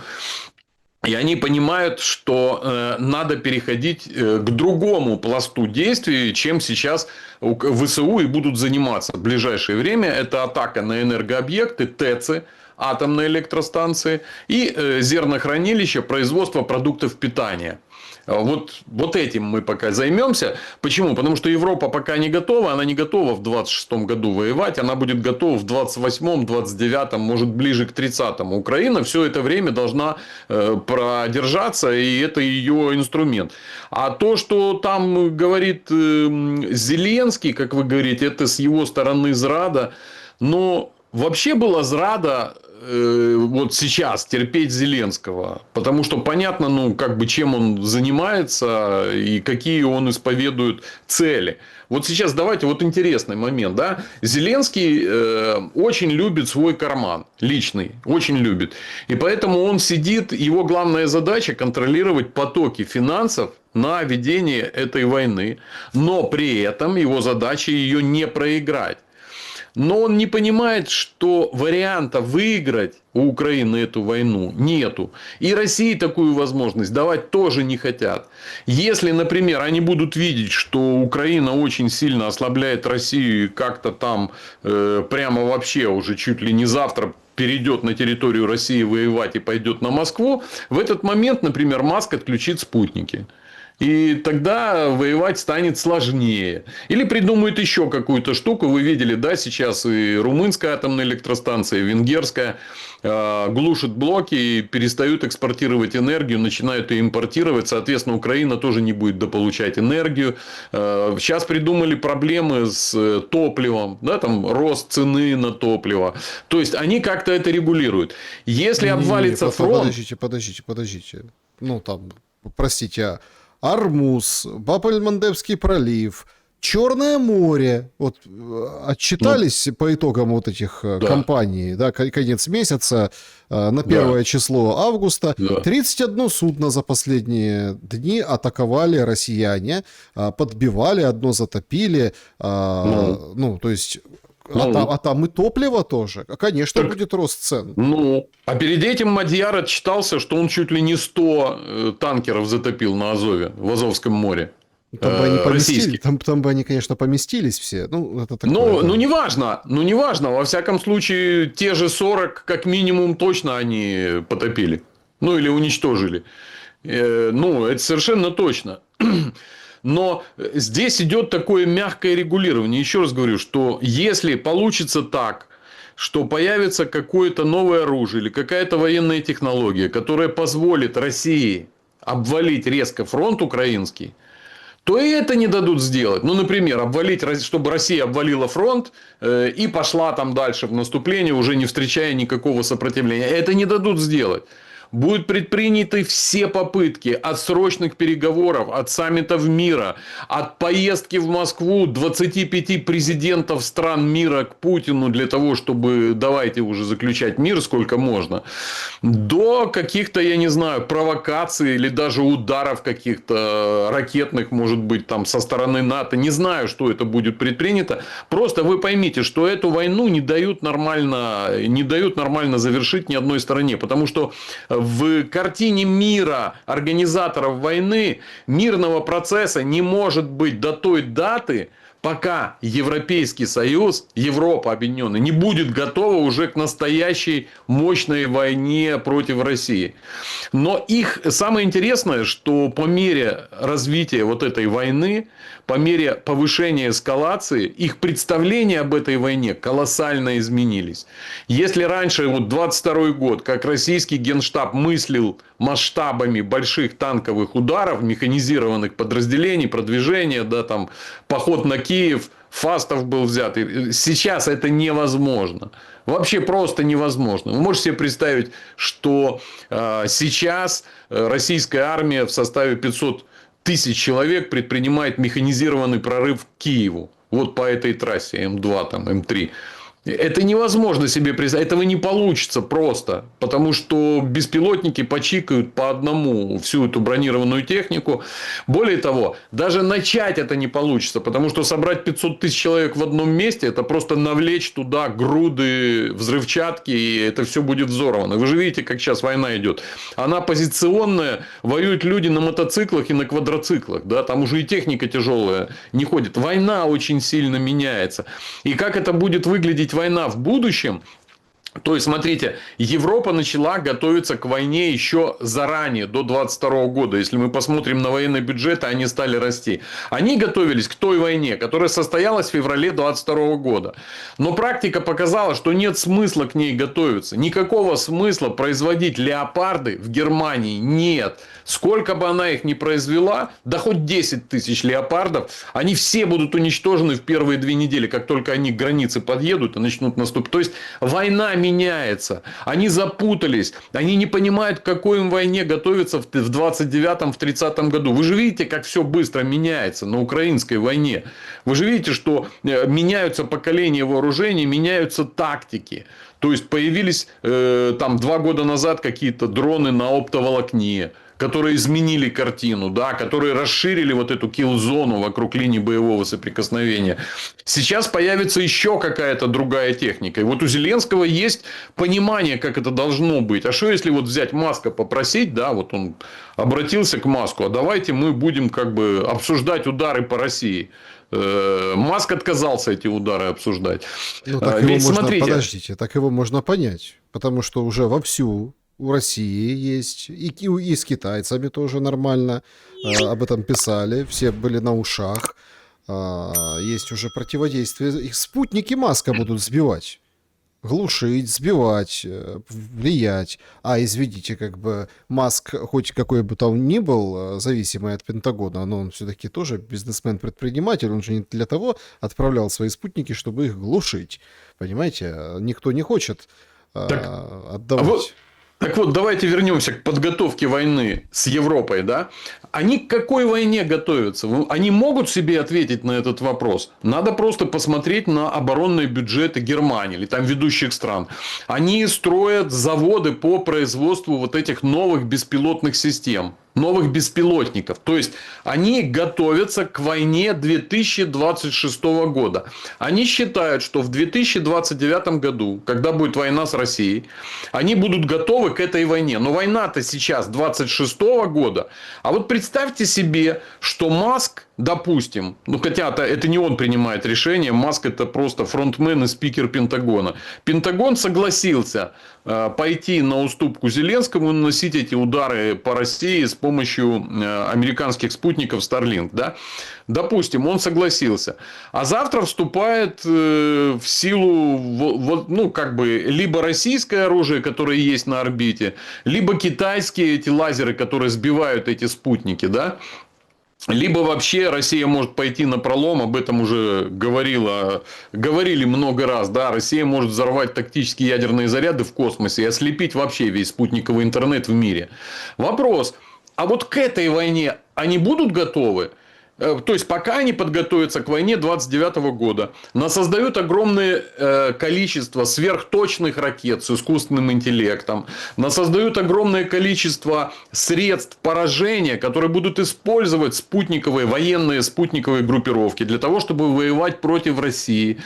И они понимают, что надо переходить к другому пласту действий, чем сейчас ВСУ и будут заниматься в ближайшее время. Это атака на энергообъекты, ТЭЦы, атомные электростанции и зернохранилища производства продуктов питания. Вот этим мы пока займемся. Почему? Потому что Европа пока не готова. Она не готова в 26 году воевать. Она будет готова в 28-м, 29-м, может, ближе к 30-му. Украина все это время должна продержаться. И это ее инструмент. А то, что там говорит Зеленский, как вы говорите, это с его стороны зрада. Но вообще была зрада вот сейчас терпеть Зеленского. Потому что понятно, ну, как бы, чем он занимается и какие он исповедует цели. Вот сейчас давайте, вот интересный момент, да. Зеленский очень любит свой карман личный, очень любит. И поэтому он сидит, его главная задача контролировать потоки финансов на ведение этой войны. Но при этом его задача ее не проиграть. Но он не понимает, что варианта выиграть у Украины эту войну нету. И России такую возможность давать тоже не хотят. Если, например, они будут видеть, что Украина очень сильно ослабляет Россию и как-то там прямо вообще уже чуть ли не завтра перейдет на территорию России воевать и пойдет на Москву, в этот момент, например, Маск отключит спутники. И тогда воевать станет сложнее. Или придумают еще какую-то штуку. Вы видели, да, сейчас и румынская атомная электростанция, и венгерская глушат блоки и перестают экспортировать энергию, начинают ее импортировать. Соответственно, Украина тоже не будет дополучать энергию. Сейчас придумали проблемы с топливом, да, там рост цены на топливо. То есть они как-то это регулируют. Если обвалится фронт... Подождите. Ну, там, простите, Армуз, Баб-эль-Мандебский пролив, Черное море. Вот отчитались по итогам вот этих кампаний, да, конец месяца, на 1 число августа. 31 судно за последние дни атаковали россияне, подбивали, одно затопили. Ну, то есть... А там и топливо тоже. Конечно, так, будет рост цен. Ну, а перед этим Мадьяр отчитался, что он чуть ли не 100 танкеров затопил на Азове, в Азовском море. Там бы они поместились, там бы они, конечно, поместились все. Ну, это такое, ну, неважно. Во всяком случае, те же 40, как минимум, точно они потопили. Ну, или уничтожили. Ну, это совершенно точно. Но здесь идет такое мягкое регулирование. Еще раз говорю, что если получится так, что появится какое-то новое оружие или какая-то военная технология, которая позволит России обвалить резко фронт украинский, то и это не дадут сделать. Ну, например, обвалить, чтобы Россия обвалила фронт и пошла там дальше в наступление, уже не встречая никакого сопротивления. Это не дадут сделать. Будут предприняты все попытки от срочных переговоров, от саммитов мира, от поездки в Москву 25 президентов стран мира к Путину для того, чтобы давайте уже заключать мир сколько можно, до каких-то, я не знаю, провокаций или даже ударов каких-то ракетных, может быть, там со стороны НАТО. Не знаю, что это будет предпринято. Просто вы поймите, что эту войну не дают нормально завершить ни одной стороне. Потому что в картине мира организаторов войны мирного процесса не может быть до той даты, пока Европейский Союз, Европа объединенная, не будет готова уже к настоящей мощной войне против России. Но их самое интересное, что по мере развития вот этой войны, по мере повышения эскалации, их представления об этой войне колоссально изменились. Если раньше, вот 22 год, как российский генштаб мыслил масштабами больших танковых ударов, механизированных подразделений, продвижения, да, там, поход на Киев, Фастов был взят. Сейчас это невозможно. Вообще просто невозможно. Вы можете себе представить, что сейчас российская армия в составе 500 тысяч человек предпринимает механизированный прорыв к Киеву. Вот по этой трассе М2, там, М3. Это невозможно себе представить. Этого не получится просто. Потому что беспилотники почикают по одному всю эту бронированную технику. Более того, даже начать это не получится. Потому что собрать 500 тысяч человек в одном месте, это просто навлечь туда груды взрывчатки. И это все будет взорвано. Вы же видите, как сейчас война идет. Она позиционная. Воюют люди на мотоциклах и на квадроциклах. Да? Там уже и техника тяжелая не ходит. Война очень сильно меняется. И как это будет выглядеть война в будущем, То есть, смотрите, Европа начала готовиться к войне еще заранее, до 22 года. Если мы посмотрим на военные бюджеты, они стали расти. Они готовились к той войне, которая состоялась в феврале 22 года. Но практика показала, что нет смысла к ней готовиться. Никакого смысла производить леопарды в Германии нет. Сколько бы она их ни произвела, да хоть 10 тысяч леопардов, они все будут уничтожены в первые 2 недели, как только они к границе подъедут и начнут наступать. То есть, война меняется. Они запутались. Они не понимают, к какой им войне готовиться в 29-м, в 30-м году. Вы же видите, как все быстро меняется на украинской войне. Вы же видите, что меняются поколения вооружений, меняются тактики. То есть, появились там 2 года назад какие-то дроны на оптоволокне, которые изменили картину, да, которые расширили вот эту килл-зону вокруг линии боевого соприкосновения. Сейчас появится еще какая-то другая техника. И вот у Зеленского есть понимание, как это должно быть. А что если вот взять Маска попросить, да, вот он обратился к Маску, а давайте мы будем как бы обсуждать удары по России. Маск отказался эти удары обсуждать. Ну, так его Ведь можно, смотрите, подождите, так его можно понять, потому что уже вовсю у России есть, и с китайцами тоже нормально, об этом писали, все были на ушах, есть уже противодействие, их спутники Маска будут сбивать. Глушить, сбивать, влиять. А, извините, как бы Маск, хоть какой бы там ни был, зависимый от Пентагона, но он все-таки тоже бизнесмен-предприниматель, он же не для того отправлял свои спутники, чтобы их глушить. Понимаете, никто не хочет так, отдавать. так вот, давайте вернемся к подготовке войны с Европой, да? Они к какой войне готовятся? Они могут себе ответить на этот вопрос? Надо просто посмотреть на оборонные бюджеты Германии или там ведущих стран. Они строят заводы по производству вот этих новых беспилотных систем. Новых беспилотников. То есть, они готовятся к войне 2026 года. Они считают, что в 2029 году, когда будет война с Россией, они будут готовы к этой войне. Но война-то сейчас 26 года. А вот представьте себе, что Маск, допустим, ну хотя это не он принимает решение, Маск это просто фронтмен и спикер Пентагона. Пентагон согласился пойти на уступку Зеленскому и наносить эти удары по России с помощью американских спутников Starlink. Да? Допустим, он согласился. А завтра вступает в силу ну, как бы, либо российское оружие, которое есть на орбите, либо китайские эти лазеры, которые сбивают эти спутники. Да? Либо вообще Россия может пойти на пролом, об этом уже говорили много раз. Да? Россия может взорвать тактические ядерные заряды в космосе и ослепить вообще весь спутниковый интернет в мире. Вопрос, а вот к этой войне они будут готовы? То есть, пока они подготовятся к войне 29 года, создают огромное количество сверхточных ракет с искусственным интеллектом, создают огромное количество средств поражения, которые будут использовать военные спутниковые группировки для того, чтобы воевать против России.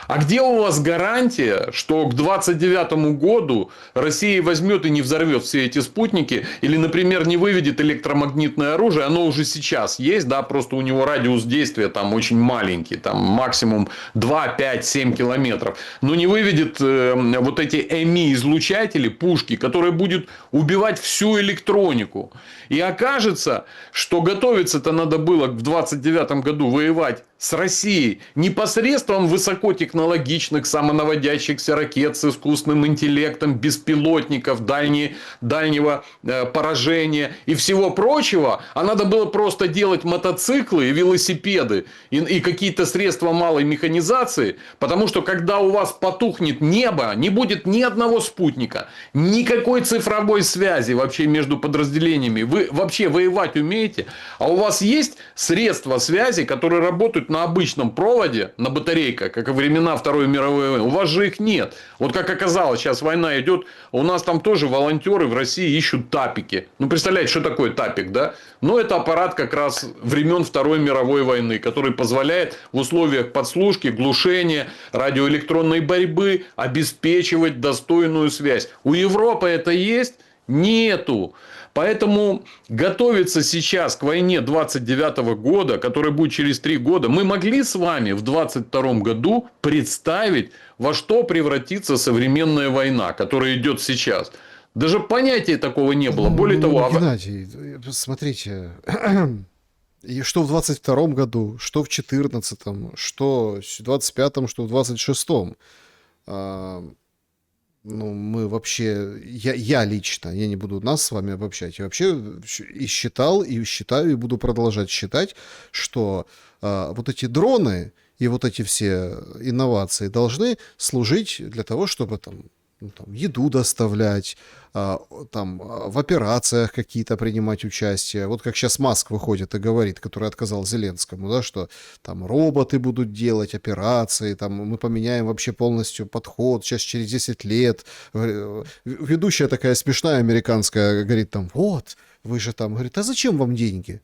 А где у вас гарантия, что к 29 году Россия возьмет и не взорвет все эти спутники, или, например, не выведет электромагнитное оружие, оно уже сейчас есть, да, просто у него радиус действия там очень маленький, там максимум 2, 5, 7 километров, но не выведет вот эти ЭМИ-излучатели, пушки, которые будут убивать всю электронику. И окажется, что готовиться-то надо было в 29 году воевать с Россией непосредством высокотехнологичных самонаводящихся ракет с искусственным интеллектом, беспилотников, дальнего поражения и всего прочего. А надо было просто делать мотоциклы и велосипеды и какие-то средства малой механизации. Потому что когда у вас потухнет небо, не будет ни одного спутника, никакой цифровой связи вообще между подразделениями. Вы вообще воевать умеете? А у вас есть средства связи, которые работают на обычном проводе, на батарейках, как и времена Второй мировой войны? У вас же их нет. Вот как оказалось, сейчас война идет, у нас там тоже волонтеры в России ищут тапики. Ну, представляете, что такое тапик, да? Ну, это аппарат как раз времен Второй мировой войны, который позволяет в условиях подслушки, глушения, радиоэлектронной борьбы обеспечивать достойную связь. У Европы это есть? Нету. Поэтому готовиться сейчас к войне 29 года, которая будет через 3 года, мы могли с вами в 22 году представить, во что превратится современная война, которая идет сейчас. Даже понятия такого не было. Более того, Геннадий, смотрите, и что в 22-м году, что в 14-м, что в 25-м, что в 26-м. Ну, мы вообще, я лично, я не буду нас с вами обобщать, я вообще и считал, и считаю, и буду продолжать считать, что вот эти дроны и вот эти все инновации должны служить для того, чтобы там, ну, там еду доставлять, в операциях какие-то принимать участие. Вот как сейчас Маск выходит и говорит, который отказал Зеленскому, да, что там роботы будут делать операции, там мы поменяем вообще полностью подход, сейчас через 10 лет. Ведущая такая смешная американская говорит там, вот, вы же там, говорит, а зачем вам деньги?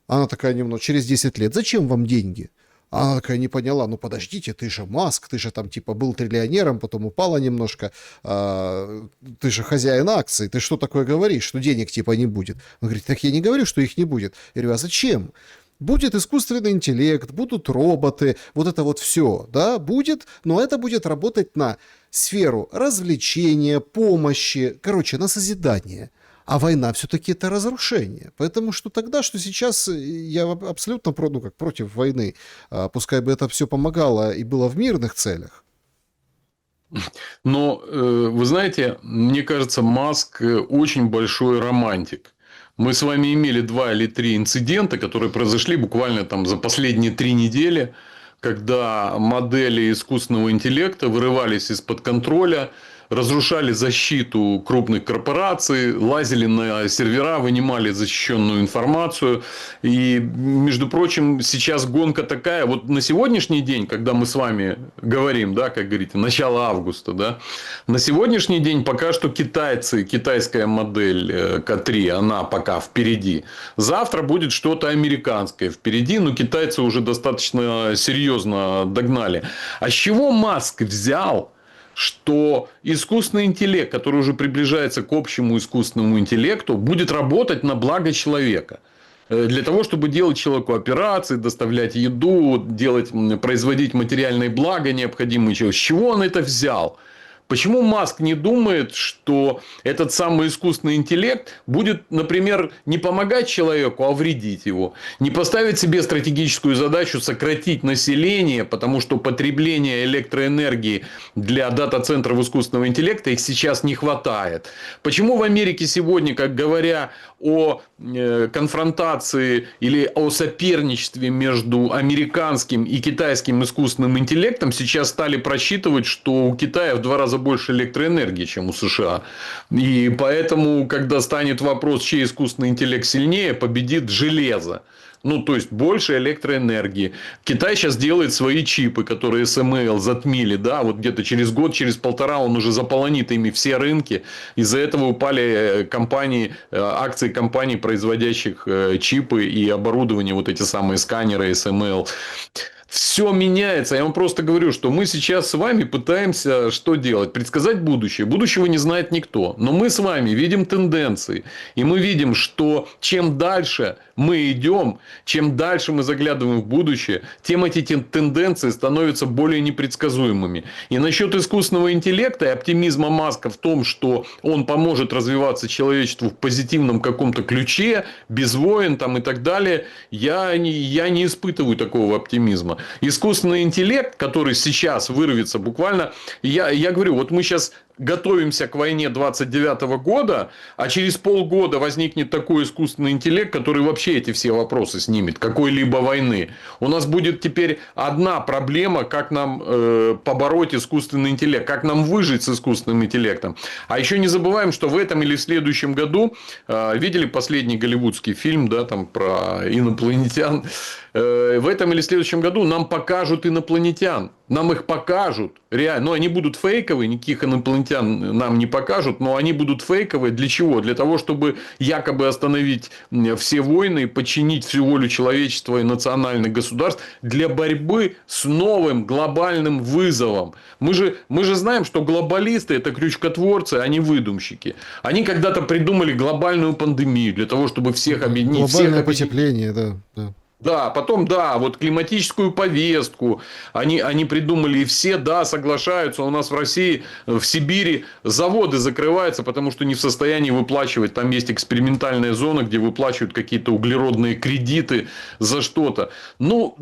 Она такая немного, через 10 лет, зачем вам деньги? А она такая не поняла, ну подождите, ты же Маск, ты же там типа был триллионером, потом упала немножко, ты же хозяин акций, ты что такое говоришь, что денег типа не будет? Он говорит, так я не говорю, что их не будет. Я говорю, а зачем? Будет искусственный интеллект, будут роботы, вот это вот все, да, будет, но это будет работать на сферу развлечения, помощи, короче, на созидание. А война все-таки это разрушение. Поэтому что тогда, что сейчас, я абсолютно против войны. Пускай бы это все помогало и было в мирных целях. Но, вы знаете, мне кажется, Маск очень большой романтик. Мы с вами имели 2 или 3 инцидента, которые произошли буквально там за последние 3 недели, когда модели искусственного интеллекта вырывались из-под контроля, разрушали защиту крупных корпораций, лазили на сервера, вынимали защищенную информацию. И, между прочим, сейчас гонка такая. Вот на сегодняшний день, когда мы с вами говорим, да, как говорите, начало августа, да, на сегодняшний день пока что китайцы, китайская модель К3, она пока впереди. Завтра будет что-то американское впереди, но китайцы уже достаточно серьезно догнали. А с чего Маск взял, что искусственный интеллект, который уже приближается к общему искусственному интеллекту, будет работать на благо человека? Для того, чтобы делать человеку операции, доставлять еду, производить материальные блага необходимые. С чего он это взял? Почему Маск не думает, что этот самый искусственный интеллект будет, например, не помогать человеку, а вредить его? Не поставить себе стратегическую задачу сократить население, потому что потребление электроэнергии для дата-центров искусственного интеллекта их сейчас не хватает. Почему в Америке сегодня, как говоря о конфронтации или о соперничестве между американским и китайским искусственным интеллектом, сейчас стали просчитывать, что у Китая в 2 раза больше электроэнергии, чем у США. И поэтому, когда станет вопрос, чей искусственный интеллект сильнее, победит железо. Ну, то есть, больше электроэнергии. Китай сейчас делает свои чипы, которые СМЛ затмили. Да? Вот где-то через год, через 1,5 он уже заполонит ими все рынки. Из-за этого упали акции компаний, производящих чипы и оборудование. Вот эти самые сканеры СМЛ. Все меняется. Я вам просто говорю, что мы сейчас с вами пытаемся что делать? Предсказать будущее. Будущего не знает никто. Но мы с вами видим тенденции. И мы видим, что чем дальше мы идем, чем дальше мы заглядываем в будущее, тем эти тенденции становятся более непредсказуемыми. И насчет искусственного интеллекта и оптимизма Маска в том, что он поможет развиваться человечеству в позитивном каком-то ключе, без войн там, и так далее, я не испытываю такого оптимизма. Искусственный интеллект, который сейчас вырвется буквально, я говорю, вот мы сейчас готовимся к войне 29 года, а через полгода возникнет такой искусственный интеллект, который вообще эти все вопросы снимет, какой-либо войны. У нас будет теперь одна проблема, как нам побороть искусственный интеллект, как нам выжить с искусственным интеллектом. А еще не забываем, что в этом или в следующем году, видели последний голливудский фильм, да, там про инопланетян, в этом или следующем году нам покажут инопланетян. Нам их покажут, реально. Но они будут фейковые, никаких инопланетян нам не покажут, но они будут фейковые. Для чего? Для того, чтобы якобы остановить все войны, подчинить всю волю человечества и национальных государств для борьбы с новым глобальным вызовом. Мы же знаем, что глобалисты – это крючкотворцы, а не выдумщики. Они когда-то придумали глобальную пандемию для того, чтобы всех объединить. Глобальное потепление, да, да. Да, потом, да, вот климатическую повестку они придумали, и все, да, соглашаются. У нас в России, в Сибири заводы закрываются, потому что не в состоянии выплачивать. Там есть экспериментальная зона, где выплачивают какие-то углеродные кредиты за что-то. Ну,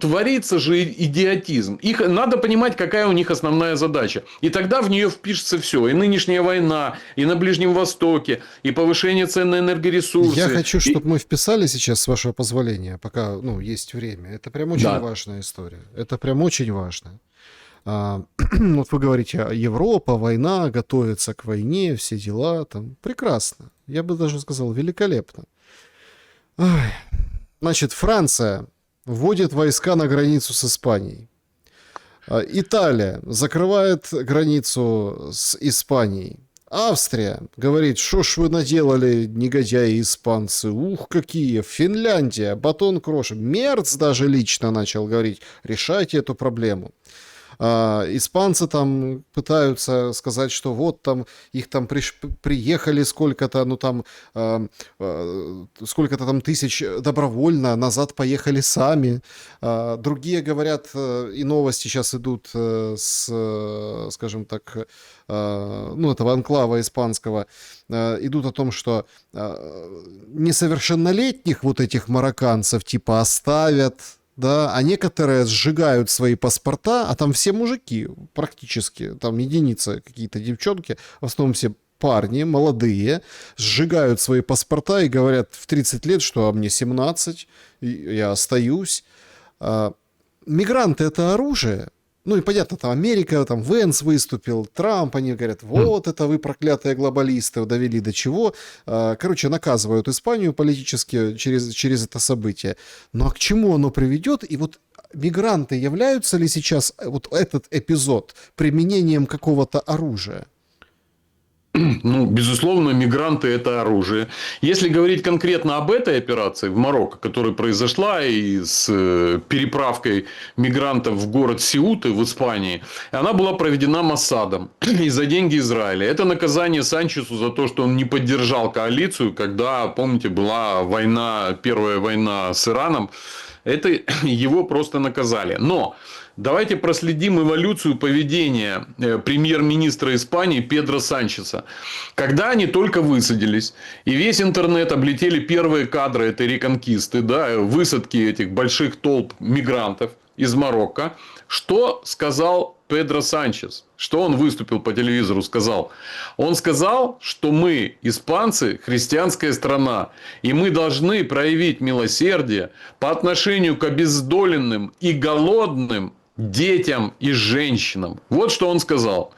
творится же идиотизм. Надо понимать, какая у них основная задача. И тогда в нее впишется все. И нынешняя война, и на Ближнем Востоке, и повышение цен на энергоресурсы. Я хочу, чтобы мы вписали сейчас, с вашего позволения, пока есть время. Это прям очень важная история. Это прям очень важно. Вот вы говорите, Европа, война, готовится к войне, все дела. Там прекрасно. Я бы даже сказал, великолепно. Ой. Значит, Франция вводит войска на границу с Испанией. Италия закрывает границу с Испанией. Австрия говорит, что ж вы наделали, негодяи испанцы, ух, какие. Финляндия, батон крошим. Мерц даже лично начал говорить, решайте эту проблему. Испанцы там пытаются сказать, что вот там их там приехали сколько-то, сколько-то там тысяч добровольно, назад поехали сами. Другие говорят, и новости сейчас идут скажем так, этого анклава испанского, идут о том, что несовершеннолетних вот этих марокканцев типа оставят, да, а некоторые сжигают свои паспорта, а там все мужики практически, там единицы какие-то девчонки, в основном все парни, молодые, сжигают свои паспорта и говорят в 30 лет, что мне 17, я остаюсь. Мигранты — это оружие. Ну и понятно, там Америка, там Венс выступил, Трамп, они говорят, вот это вы, проклятые глобалисты, довели до чего. Короче, наказывают Испанию политически через это событие. Ну а к чему оно приведет? И вот мигранты являются ли сейчас вот этот эпизод применением какого-то оружия? Ну, безусловно, мигранты – это оружие. Если говорить конкретно об этой операции в Марокко, которая произошла и с переправкой мигрантов в город Сеуты в Испании, она была проведена Моссадом и за деньги Израиля. Это наказание Санчесу за то, что он не поддержал коалицию, когда, помните, была война, первая война с Ираном. Это его просто наказали. Но давайте проследим эволюцию поведения премьер-министра Испании Педро Санчеса. Когда они только высадились, и весь интернет облетели первые кадры этой реконкисты, да, высадки этих больших толп мигрантов из Марокко, что сказал Педро Санчес? Что он выступил по телевизору, сказал? Он сказал, что мы, испанцы, христианская страна, и мы должны проявить милосердие по отношению к обездоленным и голодным детям и женщинам. Вот что он сказал.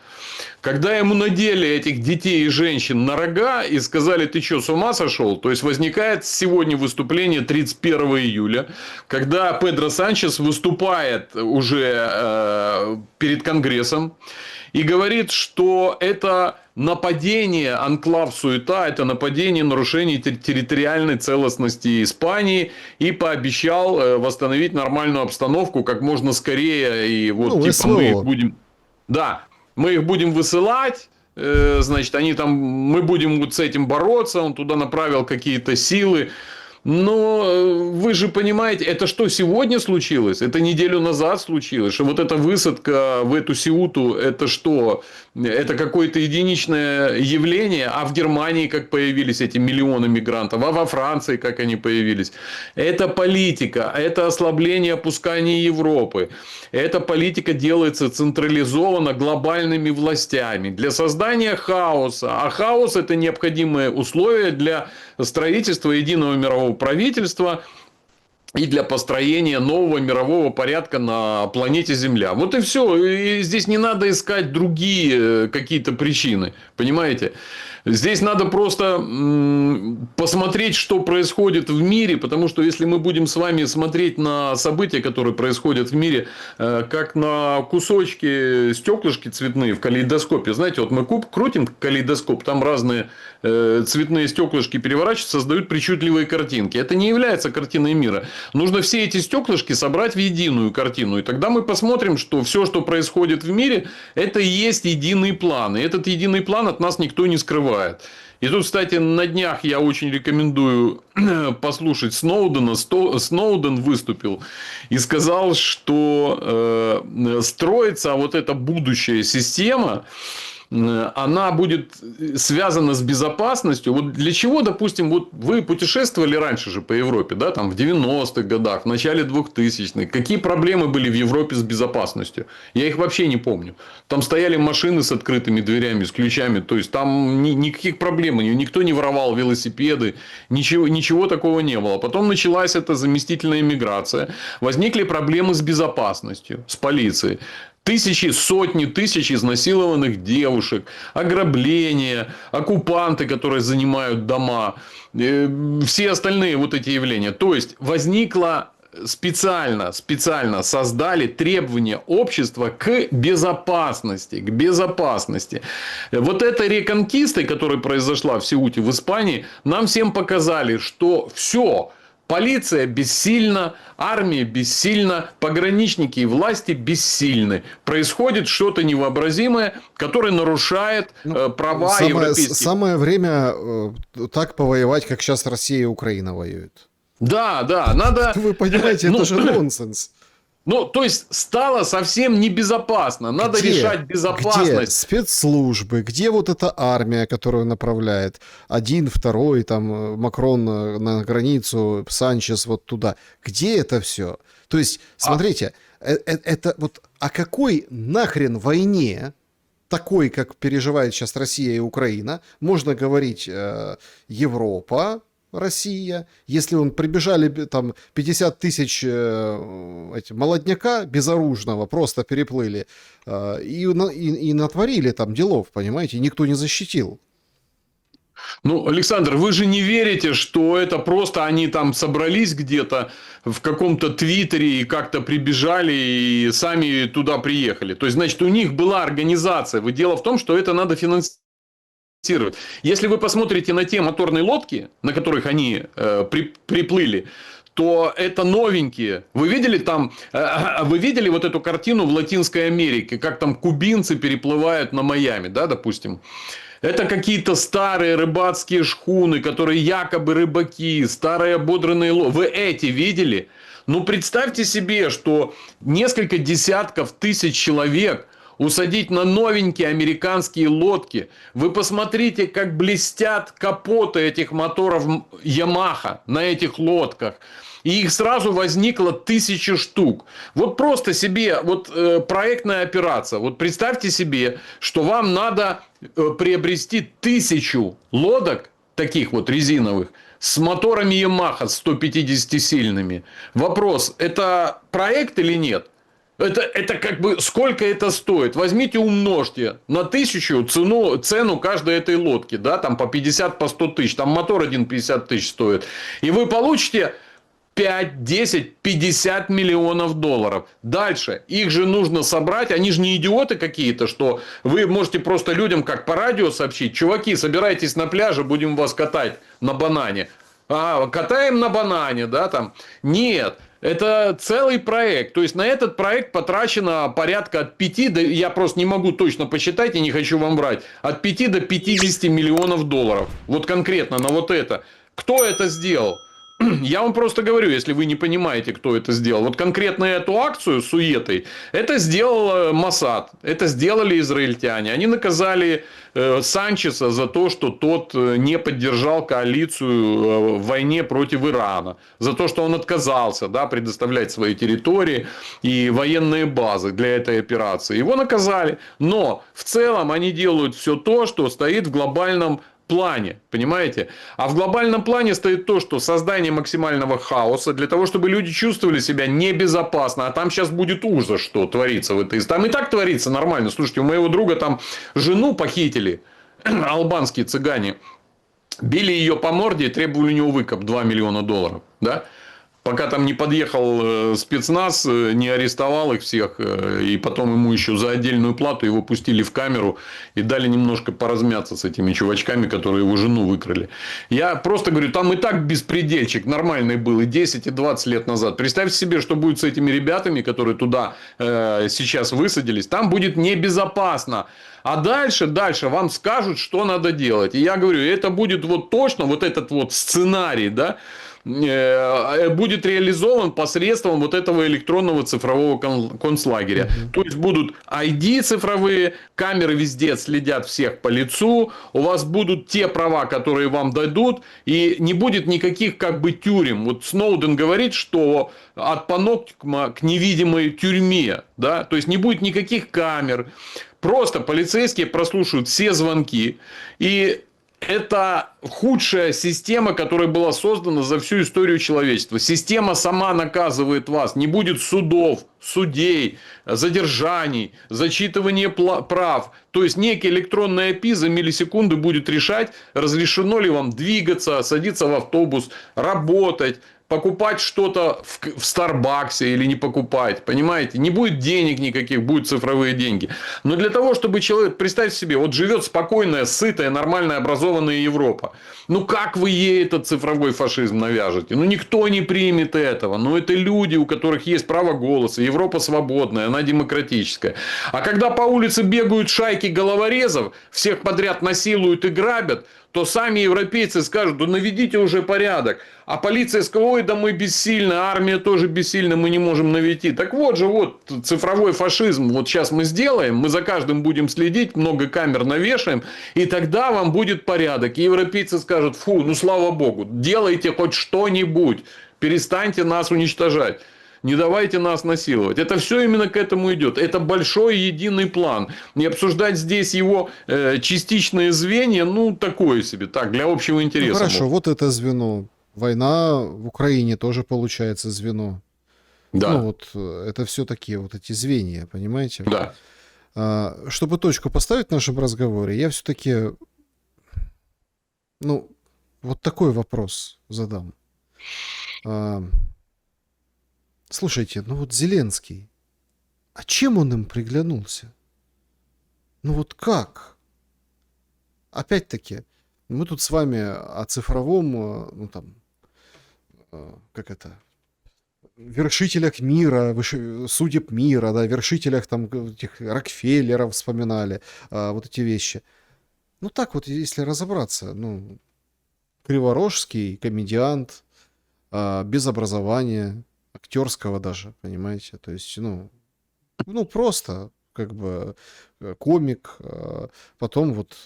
Когда ему надели этих детей и женщин на рога и сказали, ты что, с ума сошел? То есть, возникает сегодня выступление 31 июля, когда Педро Санчес выступает уже перед Конгрессом и говорит, что это нападение, анклав суета, это нападение, нарушение территориальной целостности Испании, и пообещал восстановить нормальную обстановку как можно скорее. И вот мы их будем... Да, мы их будем высылать, значит, мы будем вот с этим бороться, он туда направил какие-то силы. Но вы же понимаете, это что сегодня случилось? Это неделю назад случилось. Что вот эта высадка в эту Сеуту, это что? Это какое-то единичное явление. А в Германии как появились эти миллионы мигрантов? А во Франции как они появились? Это политика. Это ослабление опускания Европы. Эта политика делается централизованно глобальными властями для создания хаоса. А хаос – это необходимое условие для строительства единого мирового правительства и для построения нового мирового порядка на планете Земля. Вот и все. И здесь не надо искать другие какие-то причины. Понимаете? Здесь надо просто посмотреть, что происходит в мире. Потому что если мы будем с вами смотреть на события, которые происходят в мире, как на кусочки, стеклышки цветные в калейдоскопе. Знаете, вот мы крутим калейдоскоп, там разные цветные стеклышки переворачиваются, создают причудливые картинки. Это не является картиной мира. Нужно все эти стеклышки собрать в единую картину. И тогда мы посмотрим, что все, что происходит в мире, это и есть единый план. И этот единый план от нас никто не скрывает. И тут, кстати, на днях я очень рекомендую послушать Сноудена. Сноуден выступил и сказал, что строится вот эта будущая система, она будет связана с безопасностью. Вот для чего, допустим, вот вы путешествовали раньше же по Европе, да, там в 90-х годах, в начале 2000-х. Какие проблемы были в Европе с безопасностью? Я их вообще не помню. Там стояли машины с открытыми дверями, с ключами. То есть, там никаких проблем. Никто не воровал велосипеды. Ничего такого не было. Потом началась эта заместительная миграция. Возникли проблемы с безопасностью, с полицией. Сотни тысяч изнасилованных девушек, ограбления, оккупанты, которые занимают дома, все остальные вот эти явления. То есть, возникло специально создали требования общества к безопасности. Вот этой реконкистой, которая произошла в Сеуте, в Испании, нам всем показали, что все. Полиция бессильна, армия бессильна, пограничники и власти бессильны. Происходит что-то невообразимое, которое нарушает права европейских. Самое время так повоевать, как сейчас Россия и Украина воюют. Да, надо... Вы понимаете, это же нонсенс. Ну, то есть, стало совсем небезопасно. Надо решать безопасность. Где спецслужбы? Где вот эта армия, которую направляет? Один, второй, там, Макрон на границу, Санчес вот туда. Где это все? То есть, смотрите, это вот о какой нахрен войне, такой, как переживает сейчас Россия и Украина, можно говорить Европа, Россия, если он прибежали там 50 тысяч молодняка безоружного, просто переплыли и натворили там делов, понимаете, никто не защитил. Ну, Александр, вы же не верите, что это просто они там собрались где-то в каком-то твиттере и как-то прибежали и сами туда приехали. То есть, значит, у них была организация. Дело в том, что это надо финансировать. Если вы посмотрите на те моторные лодки, на которых они приплыли, то это новенькие. Вы видели вот эту картину в Латинской Америке, как там кубинцы переплывают на Майами, да, допустим? Это какие-то старые рыбацкие шхуны, которые якобы рыбаки, старые ободранные лодки. Вы эти видели? Ну, представьте себе, что несколько десятков тысяч человек усадить на новенькие американские лодки. Вы посмотрите, как блестят капоты этих моторов Ямаха на этих лодках. И их сразу возникло 1000 штук. Вот просто себе, вот проектная операция. Вот представьте себе, что вам надо приобрести 1000 лодок, таких вот резиновых, с моторами Ямаха 150-сильными. Вопрос, это проект или нет? Это как бы сколько это стоит? Возьмите, умножьте на 1000 цену каждой этой лодки, да, там по 50, по 100 тысяч, там мотор один 50 тысяч стоит. И вы получите 5, 10, 50 миллионов долларов. Дальше. Их же нужно собрать. Они же не идиоты какие-то, что вы можете просто людям как по радио сообщить: чуваки, собирайтесь на пляже, будем вас катать на банане. Катаем на банане, да, там. Нет. Это целый проект. То есть, на этот проект потрачено порядка от 5 до... Я просто не могу точно посчитать и не хочу вам врать. От 5 до 50 миллионов долларов. Вот конкретно на вот это. Кто это сделал? Я вам просто говорю, если вы не понимаете, кто это сделал. Вот конкретно эту акцию с Суетой, это сделал Моссад. Это сделали израильтяне. Они наказали Санчеса за то, что тот не поддержал коалицию в войне против Ирана. За то, что он отказался, да, предоставлять свои территории и военные базы для этой операции. Его наказали. Но в целом они делают все то, что стоит в глобальном плане, понимаете? А в глобальном плане стоит то, что создание максимального хаоса для того, чтобы люди чувствовали себя небезопасно. А там сейчас будет ужас, что творится в этой... Там и так творится нормально. Слушайте, у моего друга там жену похитили, албанские цыгане. Били ее по морде и требовали у него выкуп $2 миллиона. Да? Пока там не подъехал спецназ, не арестовал их всех. И потом ему еще за отдельную плату его пустили в камеру. И дали немножко поразмяться с этими чувачками, которые его жену выкрали. Я просто говорю, там и так беспредельчик нормальный был. И 10, и 20 лет назад. Представьте себе, что будет с этими ребятами, которые туда сейчас высадились. Там будет небезопасно. А дальше вам скажут, что надо делать. И я говорю, это будет вот точно, вот этот вот сценарий, да, будет реализован посредством вот этого электронного цифрового концлагеря. То есть будут ID цифровые, камеры везде следят всех по лицу, у вас будут те права, которые вам дадут, и не будет никаких как бы тюрем. Вот Сноуден говорит, что от паноптикума к невидимой тюрьме, да, то есть не будет никаких камер, просто полицейские прослушают все звонки, и это худшая система, которая была создана за всю историю человечества. Система сама наказывает вас. Не будет судов, судей, задержаний, зачитывания прав. То есть, некий электронный API за миллисекунды будет решать, разрешено ли вам двигаться, садиться в автобус, работать, покупать что-то в Старбаксе или не покупать. Понимаете? Не будет денег никаких, будут цифровые деньги. Но для того, чтобы человек, представьте себе, вот живет спокойная, сытая, нормальная, образованная Европа. Ну, как вы ей этот цифровой фашизм навяжете? Ну, никто не примет этого. Но это люди, у которых есть право голоса. Европа свободная, она демократическая. А когда по улице бегают шайки головорезов, всех подряд насилуют и грабят, то сами европейцы скажут, да наведите уже порядок. А полиция скажет, ой, да мы бессильны, армия тоже бессильна, мы не можем навести. Так вот же, вот цифровой фашизм, вот сейчас мы сделаем, мы за каждым будем следить, много камер навешаем, и тогда вам будет порядок. И европейцы скажут, фу, ну слава богу, делайте хоть что-нибудь, перестаньте нас уничтожать. Не давайте нас насиловать. Это все именно к этому идет. Это большой единый план. Не обсуждать здесь его частичные звенья, ну, такое себе. Так, для общего интереса. Ну, хорошо, вот это звено. Война в Украине тоже получается звено. Да. Ну, вот это все такие вот эти звенья, понимаете? Да. Чтобы точку поставить в нашем разговоре, я все-таки, ну, вот такой вопрос задам. Слушайте, ну вот Зеленский, а чем он им приглянулся? Ну вот как? Опять-таки, мы тут с вами о цифровом, ну там, как это, вершителях мира, судеб мира, да, вершителях там этих Рокфеллеров вспоминали, вот эти вещи. Ну так вот, если разобраться, ну, Криворожский комедиант, без образования, актерского даже, понимаете, то есть, ну просто, как бы, комик, потом вот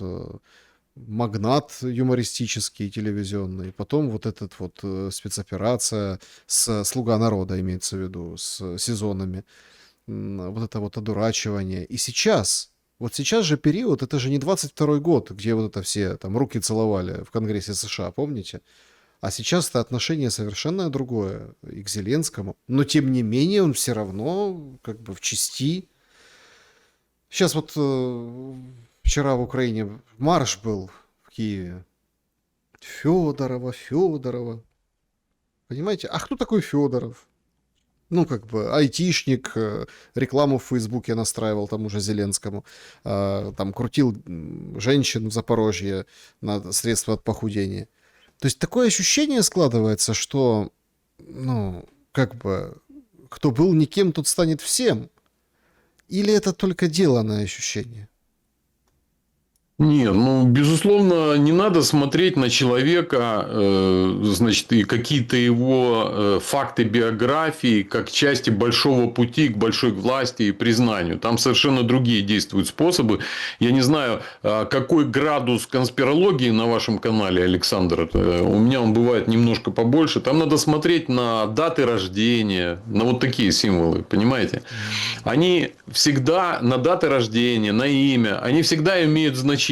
магнат юмористический, телевизионный, потом вот этот вот спецоперация с «Слуга народа», имеется в виду, с сезонами, вот это вот одурачивание. И сейчас, вот сейчас же период, это же не 22-й год, где вот это все там руки целовали в Конгрессе США, помните? А сейчас-то отношение совершенно другое и к Зеленскому. Но, тем не менее, он все равно как бы в части. Сейчас вот вчера в Украине марш был в Киеве. Федорова. Понимаете? А кто такой Федоров? Ну, как бы, айтишник, рекламу в Фейсбуке настраивал тому же Зеленскому, там крутил женщин в Запорожье на средства от похудения. То есть такое ощущение складывается, что, ну, как бы, кто был никем, тот станет всем. Или это только деланное ощущение? Нет, ну, безусловно, не надо смотреть на человека, значит, и какие-то его факты биографии, как части большого пути к большой власти и признанию. Там совершенно другие действуют способы. Я не знаю, какой градус конспирологии на вашем канале, Александр. У меня он бывает немножко побольше. Там надо смотреть на даты рождения, на вот такие символы, понимаете? Они всегда на даты рождения, на имя, они всегда имеют значение.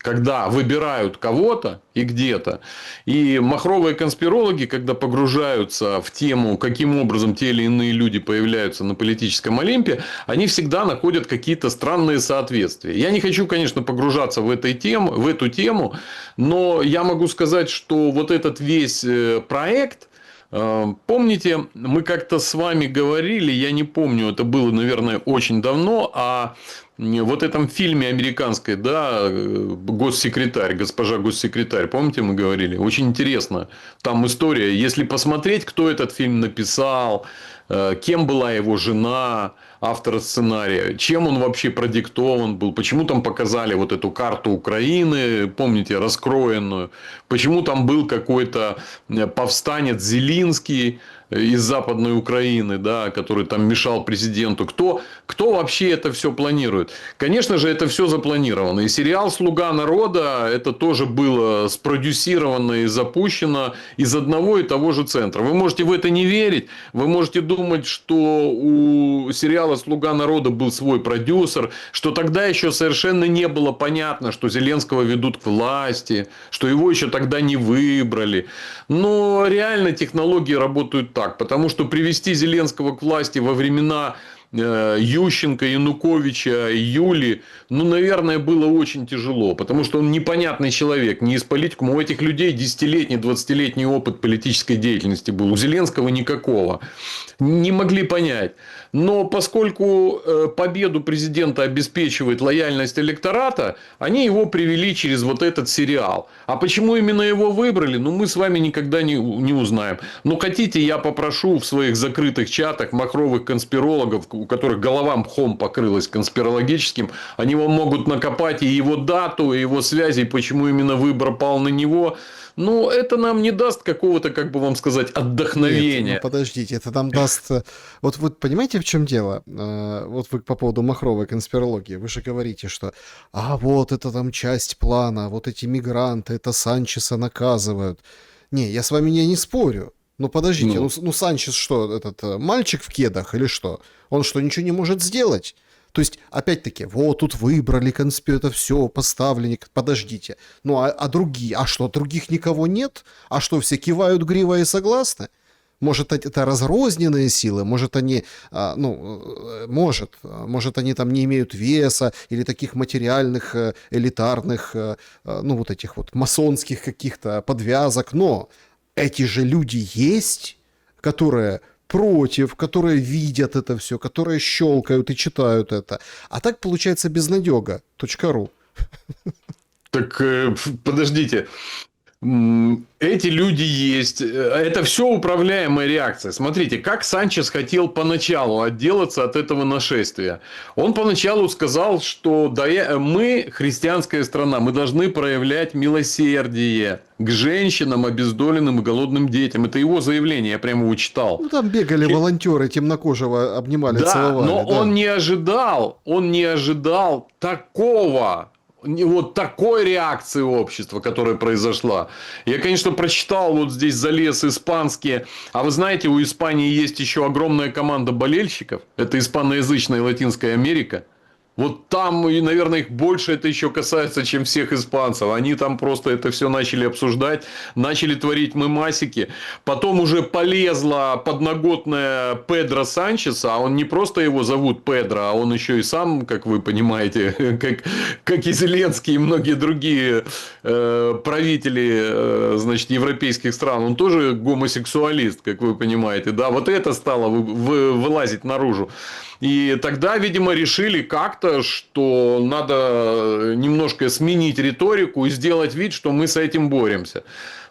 когда выбирают кого-то и где-то. И махровые конспирологи, когда погружаются в тему, каким образом те или иные люди появляются на политическом Олимпе, они всегда находят какие-то странные соответствия. Я не хочу, конечно, погружаться в эту тему, но я могу сказать, что вот этот весь проект, помните, мы как-то с вами говорили, я не помню, это было, наверное, очень давно, о вот этом фильме американской, да, госсекретарь, госпожа госсекретарь, помните, мы говорили? Очень интересно. Там история, если посмотреть, кто этот фильм написал, кем была его жена, автора сценария, чем он вообще продиктован был, почему там показали вот эту карту Украины, помните, раскроенную, почему там был какой-то повстанец Зелинский из Западной Украины, да, который там мешал президенту. Кто вообще это все планирует? Конечно же, это все запланировано. И сериал «Слуга народа» это тоже было спродюсировано и запущено из одного и того же центра. Вы можете в это не верить. Вы можете думать, что у сериала «Слуга народа» был свой продюсер, что тогда еще совершенно не было понятно, что Зеленского ведут к власти, что его еще тогда не выбрали. Но реально технологии работают так. Потому что привести Зеленского к власти во времена Ющенко, Януковича, Юли, наверное, было очень тяжело. Потому что он непонятный человек, не из политика. У этих людей 10-летний, 20-летний опыт политической деятельности был. У Зеленского никакого. Не могли понять. Но поскольку победу президента обеспечивает лояльность электората, они его привели через вот этот сериал. А почему именно его выбрали, мы с вами никогда не узнаем. Но хотите, я попрошу в своих закрытых чатах махровых конспирологов, у которых голова мхом покрылась конспирологическим, они вам могут накопать и его дату, и его связи, и почему именно выбор пал на него. Но это нам не даст какого-то, как бы вам сказать, отдохновения. Нет, подождите, это нам даст... Вот вы понимаете, в чем дело? Вот вы по поводу махровой конспирологии. Вы же говорите, что вот это там часть плана, вот эти мигранты, это Санчеса наказывают. Не, я с вами не спорю. Ну подождите, Санчес что, этот мальчик в кедах или что? Он что, ничего не может сделать? То есть, опять-таки, вот тут выбрали это все, поставленник, подождите. А другие? А что, других никого нет? А что, все кивают гриво и согласны? Может, это разрозненные силы, может, они, может, они там не имеют веса или таких материальных, элитарных, вот этих вот масонских каких-то подвязок, но эти же люди есть, которые против, которые видят это все, которые щелкают и читают это. А так получается безнадега.ру. Так подождите. Эти люди есть. Это все управляемая реакция. Смотрите, как Санчес хотел поначалу отделаться от этого нашествия. Он поначалу сказал, что мы христианская страна, мы должны проявлять милосердие к женщинам, обездоленным и голодным детям. Это его заявление, я прямо его читал. Там бегали волонтеры темнокожего, обнимали, целовали. Но он не ожидал такого. Вот такой реакции общества, которая произошла. Я, конечно, прочитал, вот здесь залез испанские. А вы знаете, у Испании есть еще огромная команда болельщиков. Это испаноязычная Латинская Америка. Вот там, и, наверное, их больше это еще касается, чем всех испанцев. Они там просто это все начали обсуждать, начали творить мемасики. Потом уже полезла подноготная Педро Санчеса, а он не просто его зовут Педро, а он еще и сам, как вы понимаете, как и Зеленский и многие другие правители, значит, европейских стран, он тоже гомосексуалист, как вы понимаете. Да, вот это стало вылазить наружу. И тогда, видимо, решили как-то, что надо немножко сменить риторику и сделать вид, что мы с этим боремся.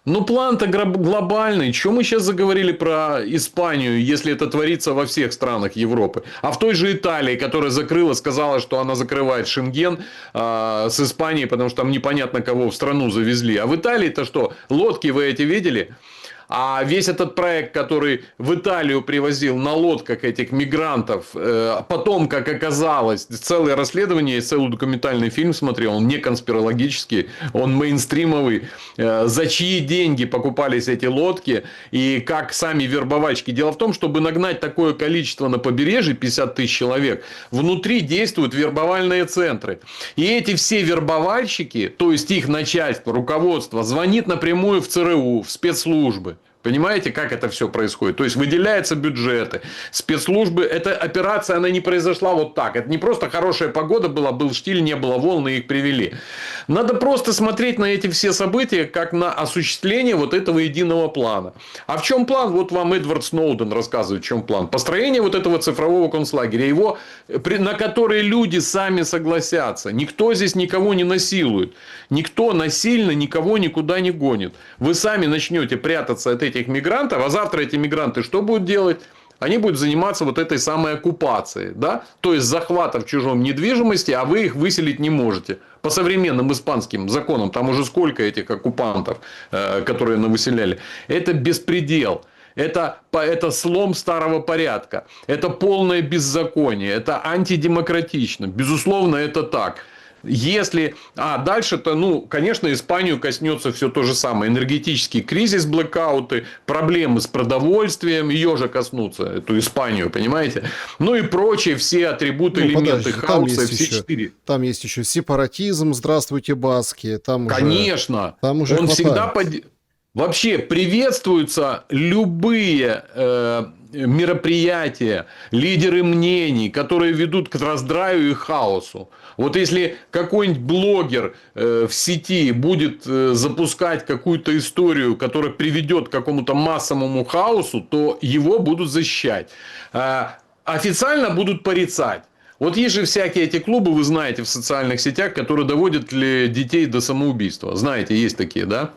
Но план-то глобальный. Чего мы сейчас заговорили про Испанию, если это творится во всех странах Европы? А в той же Италии, которая закрыла, сказала, что она закрывает Шенген с Испанией, потому что там непонятно кого в страну завезли. А в Италии-то что? Лодки вы эти видели? А весь этот проект, который в Италию привозил на лодках этих мигрантов, потом, как оказалось, целое расследование, целый документальный фильм смотрел, он не конспирологический, он мейнстримовый, за чьи деньги покупались эти лодки и как сами вербовальщики. Дело в том, чтобы нагнать такое количество на побережье, 50 тысяч человек, внутри действуют вербовальные центры. И эти все вербовальщики, то есть их начальство, руководство, звонит напрямую в ЦРУ, в спецслужбы. Понимаете, как это все происходит? То есть выделяются бюджеты, спецслужбы. Эта операция, она не произошла вот так. Это не просто хорошая погода была, был штиль, не было волн, и их привели. Надо просто смотреть на эти все события, как на осуществление вот этого единого плана. А в чем план? Вот вам Эдвард Сноуден рассказывает, в чем план. Построение вот этого цифрового концлагеря, его, на который люди сами согласятся. Никто здесь никого не насилует. Никто насильно никого никуда не гонит. Вы сами начнете прятаться от этих мигрантов, а завтра эти мигранты что будут делать? Они будут заниматься вот этой самой оккупацией, да? То есть захватом в чужом недвижимости, а вы их выселить не можете. По современным испанским законам, там уже сколько этих оккупантов, которые навыселяли. Это беспредел. Это слом старого порядка. Это полное беззаконие. Это антидемократично. Безусловно, это так. Если... А дальше-то, ну, конечно, Испанию коснется все то же самое. Энергетический кризис, блэкауты, проблемы с продовольствием, ее же коснутся, эту Испанию, понимаете? Ну и прочие все атрибуты, элементы хаоса, все четыре. Там есть еще сепаратизм, здравствуйте, баски. Там конечно. Там уже он хватает. всегда... Вообще приветствуются любые мероприятия, лидеры мнений, которые ведут к раздраю и хаосу. Вот если какой-нибудь блогер в сети будет запускать какую-то историю, которая приведет к какому-то массовому хаосу, то его будут защищать. Официально будут порицать. Вот есть же всякие эти клубы, вы знаете, в социальных сетях, которые доводят детей до самоубийства. Знаете, есть такие, да?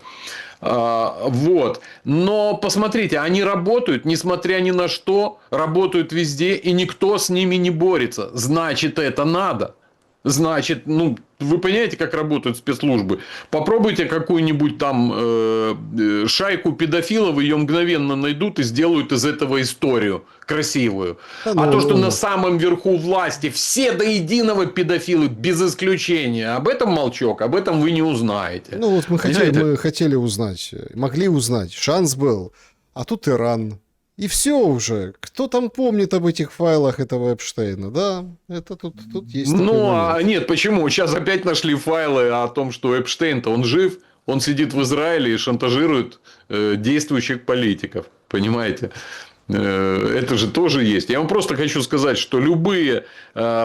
Вот. Но посмотрите, они работают, несмотря ни на что, работают везде, и никто с ними не борется. Значит, это надо. Значит, ну, вы понимаете, как работают спецслужбы? Попробуйте какую-нибудь там шайку педофилов, ее мгновенно найдут и сделают из этого историю красивую. А то, что на самом верху власти все до единого педофилы, без исключения, об этом молчок, об этом вы не узнаете. Ну, вот мы хотели узнать, могли узнать, шанс был, а тут Иран. И все уже. Кто там помнит об этих файлах этого Эпштейна? Да, это тут есть. Ну, нет, почему? Сейчас опять нашли файлы о том, что Эпштейн-то он жив, он сидит в Израиле и шантажирует действующих политиков. Понимаете? Это же тоже есть. Я вам просто хочу сказать, что любые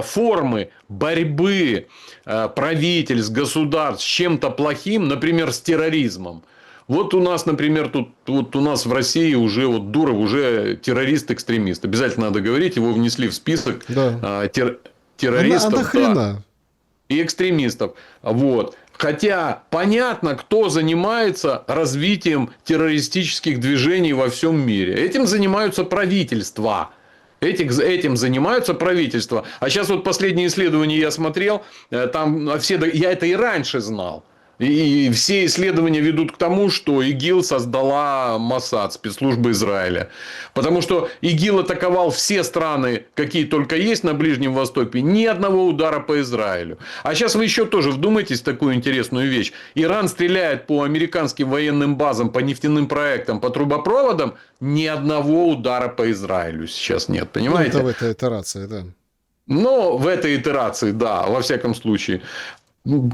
формы борьбы правительств, государств с чем-то плохим, например, с терроризмом. Вот у нас, например, вот у нас в России уже вот Дуров уже террорист-экстремист. Обязательно надо говорить, его внесли в список террористов и экстремистов. Вот. Хотя понятно, кто занимается развитием террористических движений во всем мире. Этим занимаются правительства. Этим занимаются правительства. А сейчас вот последние исследования я смотрел, там я это и раньше знал. И все исследования ведут к тому, что ИГИЛ создала Моссад, спецслужбы Израиля. Потому что ИГИЛ атаковал все страны, какие только есть на Ближнем Востоке. Ни одного удара по Израилю. А сейчас вы еще тоже вдумайтесь в такую интересную вещь. Иран стреляет по американским военным базам, по нефтяным проектам, по трубопроводам. Ни одного удара по Израилю сейчас нет. Понимаете? Ну, это в этой итерации, да. Но в этой итерации, да, во всяком случае.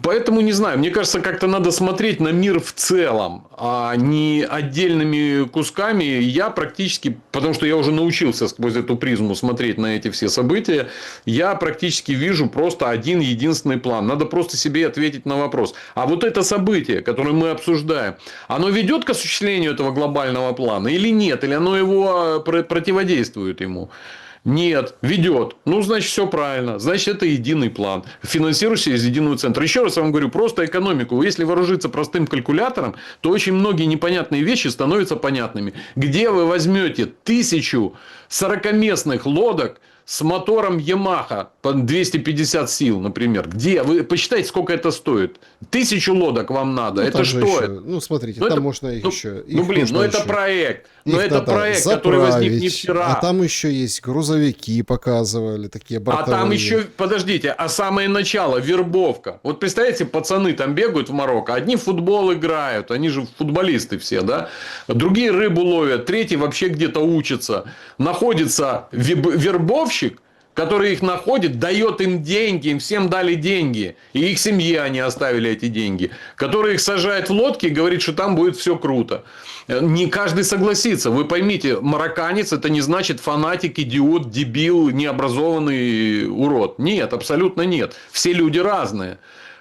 Поэтому не знаю, мне кажется, как-то надо смотреть на мир в целом, а не отдельными кусками. Я практически, потому что я уже научился сквозь эту призму смотреть на эти все события, я практически вижу просто один единственный план. Надо просто себе ответить на вопрос. А вот это событие, которое мы обсуждаем, оно ведет к осуществлению этого глобального плана или нет? Или оно его противодействует ему? Нет, ведет. Ну, значит, все правильно. Значит, это единый план. Финансируйся из единого центра. Еще раз вам говорю, просто экономику. Если вооружиться простым калькулятором, то очень многие непонятные вещи становятся понятными. Где вы возьмете 1000 40-местных лодок с мотором Yamaha по 250 сил, например. Где? Вы посчитайте, сколько это стоит. 1000 лодок вам надо. Ну, это что еще, это? ну, смотрите, Ну, там это, можно их ну, еще... ну, блин, нужно ну это еще. проект. Их Но это надо проект, который возник не заправить, вчера. а там еще есть грузовики, показывали, такие бортовые. А там еще, подождите, а самое начало, вербовка. Вот представляете, пацаны там бегают в Марокко, одни в футбол играют, они же футболисты все, да? Другие рыбу ловят, третьи вообще где-то учатся. Находится вербовщик, который их находит, дает им деньги, им всем дали деньги. И их семье они оставили эти деньги. Который их сажает в лодки и говорит, что там будет все круто. Не каждый согласится. Вы поймите, марокканец это не значит фанатик, идиот, дебил, необразованный урод. Нет, абсолютно нет. Все люди разные.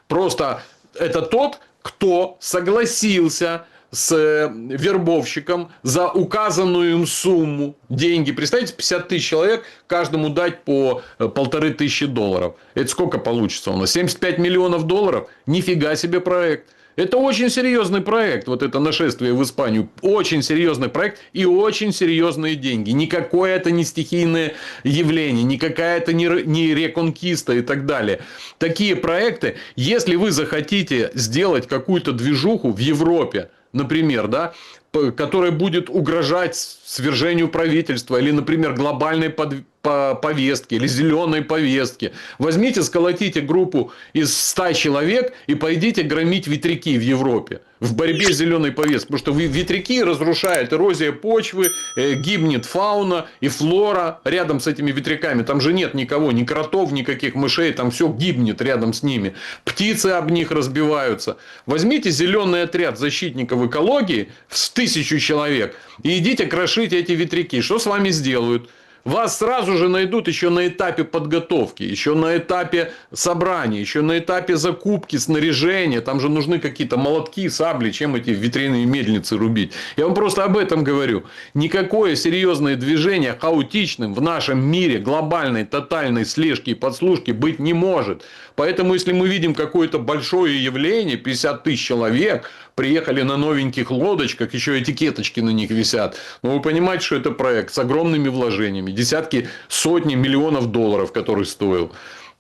Просто это тот, кто согласился с вербовщиком за указанную им сумму деньги. Представьте, 50 тысяч человек, каждому дать по $1500. Это сколько получится у нас? 75 миллионов долларов? Нифига себе проект. Это очень серьезный проект, вот это нашествие в Испанию. Очень серьезный проект и очень серьезные деньги. Никакое это не стихийное явление, никакая это не реконкиста и так далее. Такие проекты, если вы захотите сделать какую-то движуху в Европе, например, да, которая будет угрожать свержению правительства или, например, глобальной повестке или зеленой повестке. Возьмите, сколотите группу из 100 человек и пойдите громить ветряки в Европе в борьбе с зеленой повесткой. Потому что ветряки разрушают, эрозия почвы, гибнет фауна и флора рядом с этими ветряками. Там же нет никого, ни кротов, никаких мышей, там все гибнет рядом с ними. Птицы об них разбиваются. Возьмите зеленый отряд защитников экологии в 1000 человек и идите крошить эти ветряки. Что с вами сделают? Вас сразу же найдут еще на этапе подготовки, еще на этапе собрания, еще на этапе закупки снаряжения. Там же нужны какие-то молотки, сабли, чем эти ветряные мельницы рубить. Я вам просто об этом говорю. Никакое серьезное движение хаотичным в нашем мире глобальной тотальной слежки и подслушки быть не может. Поэтому, если мы видим какое-то большое явление, 50 тысяч человек приехали на новеньких лодочках, еще этикеточки на них висят. Но вы понимаете, что это проект с огромными вложениями. Десятки, сотни миллионов долларов, который стоил.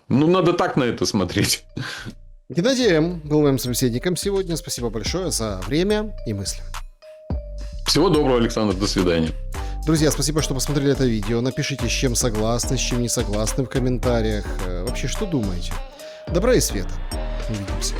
Ну, надо так на это смотреть. Геннадий М. был моим собеседником сегодня. Спасибо большое за время и мысли. Всего доброго, Александр. До свидания. Друзья, спасибо, что посмотрели это видео. Напишите, с чем согласны, с чем не согласны в комментариях. Вообще, что думаете? Добра и света. Увидимся.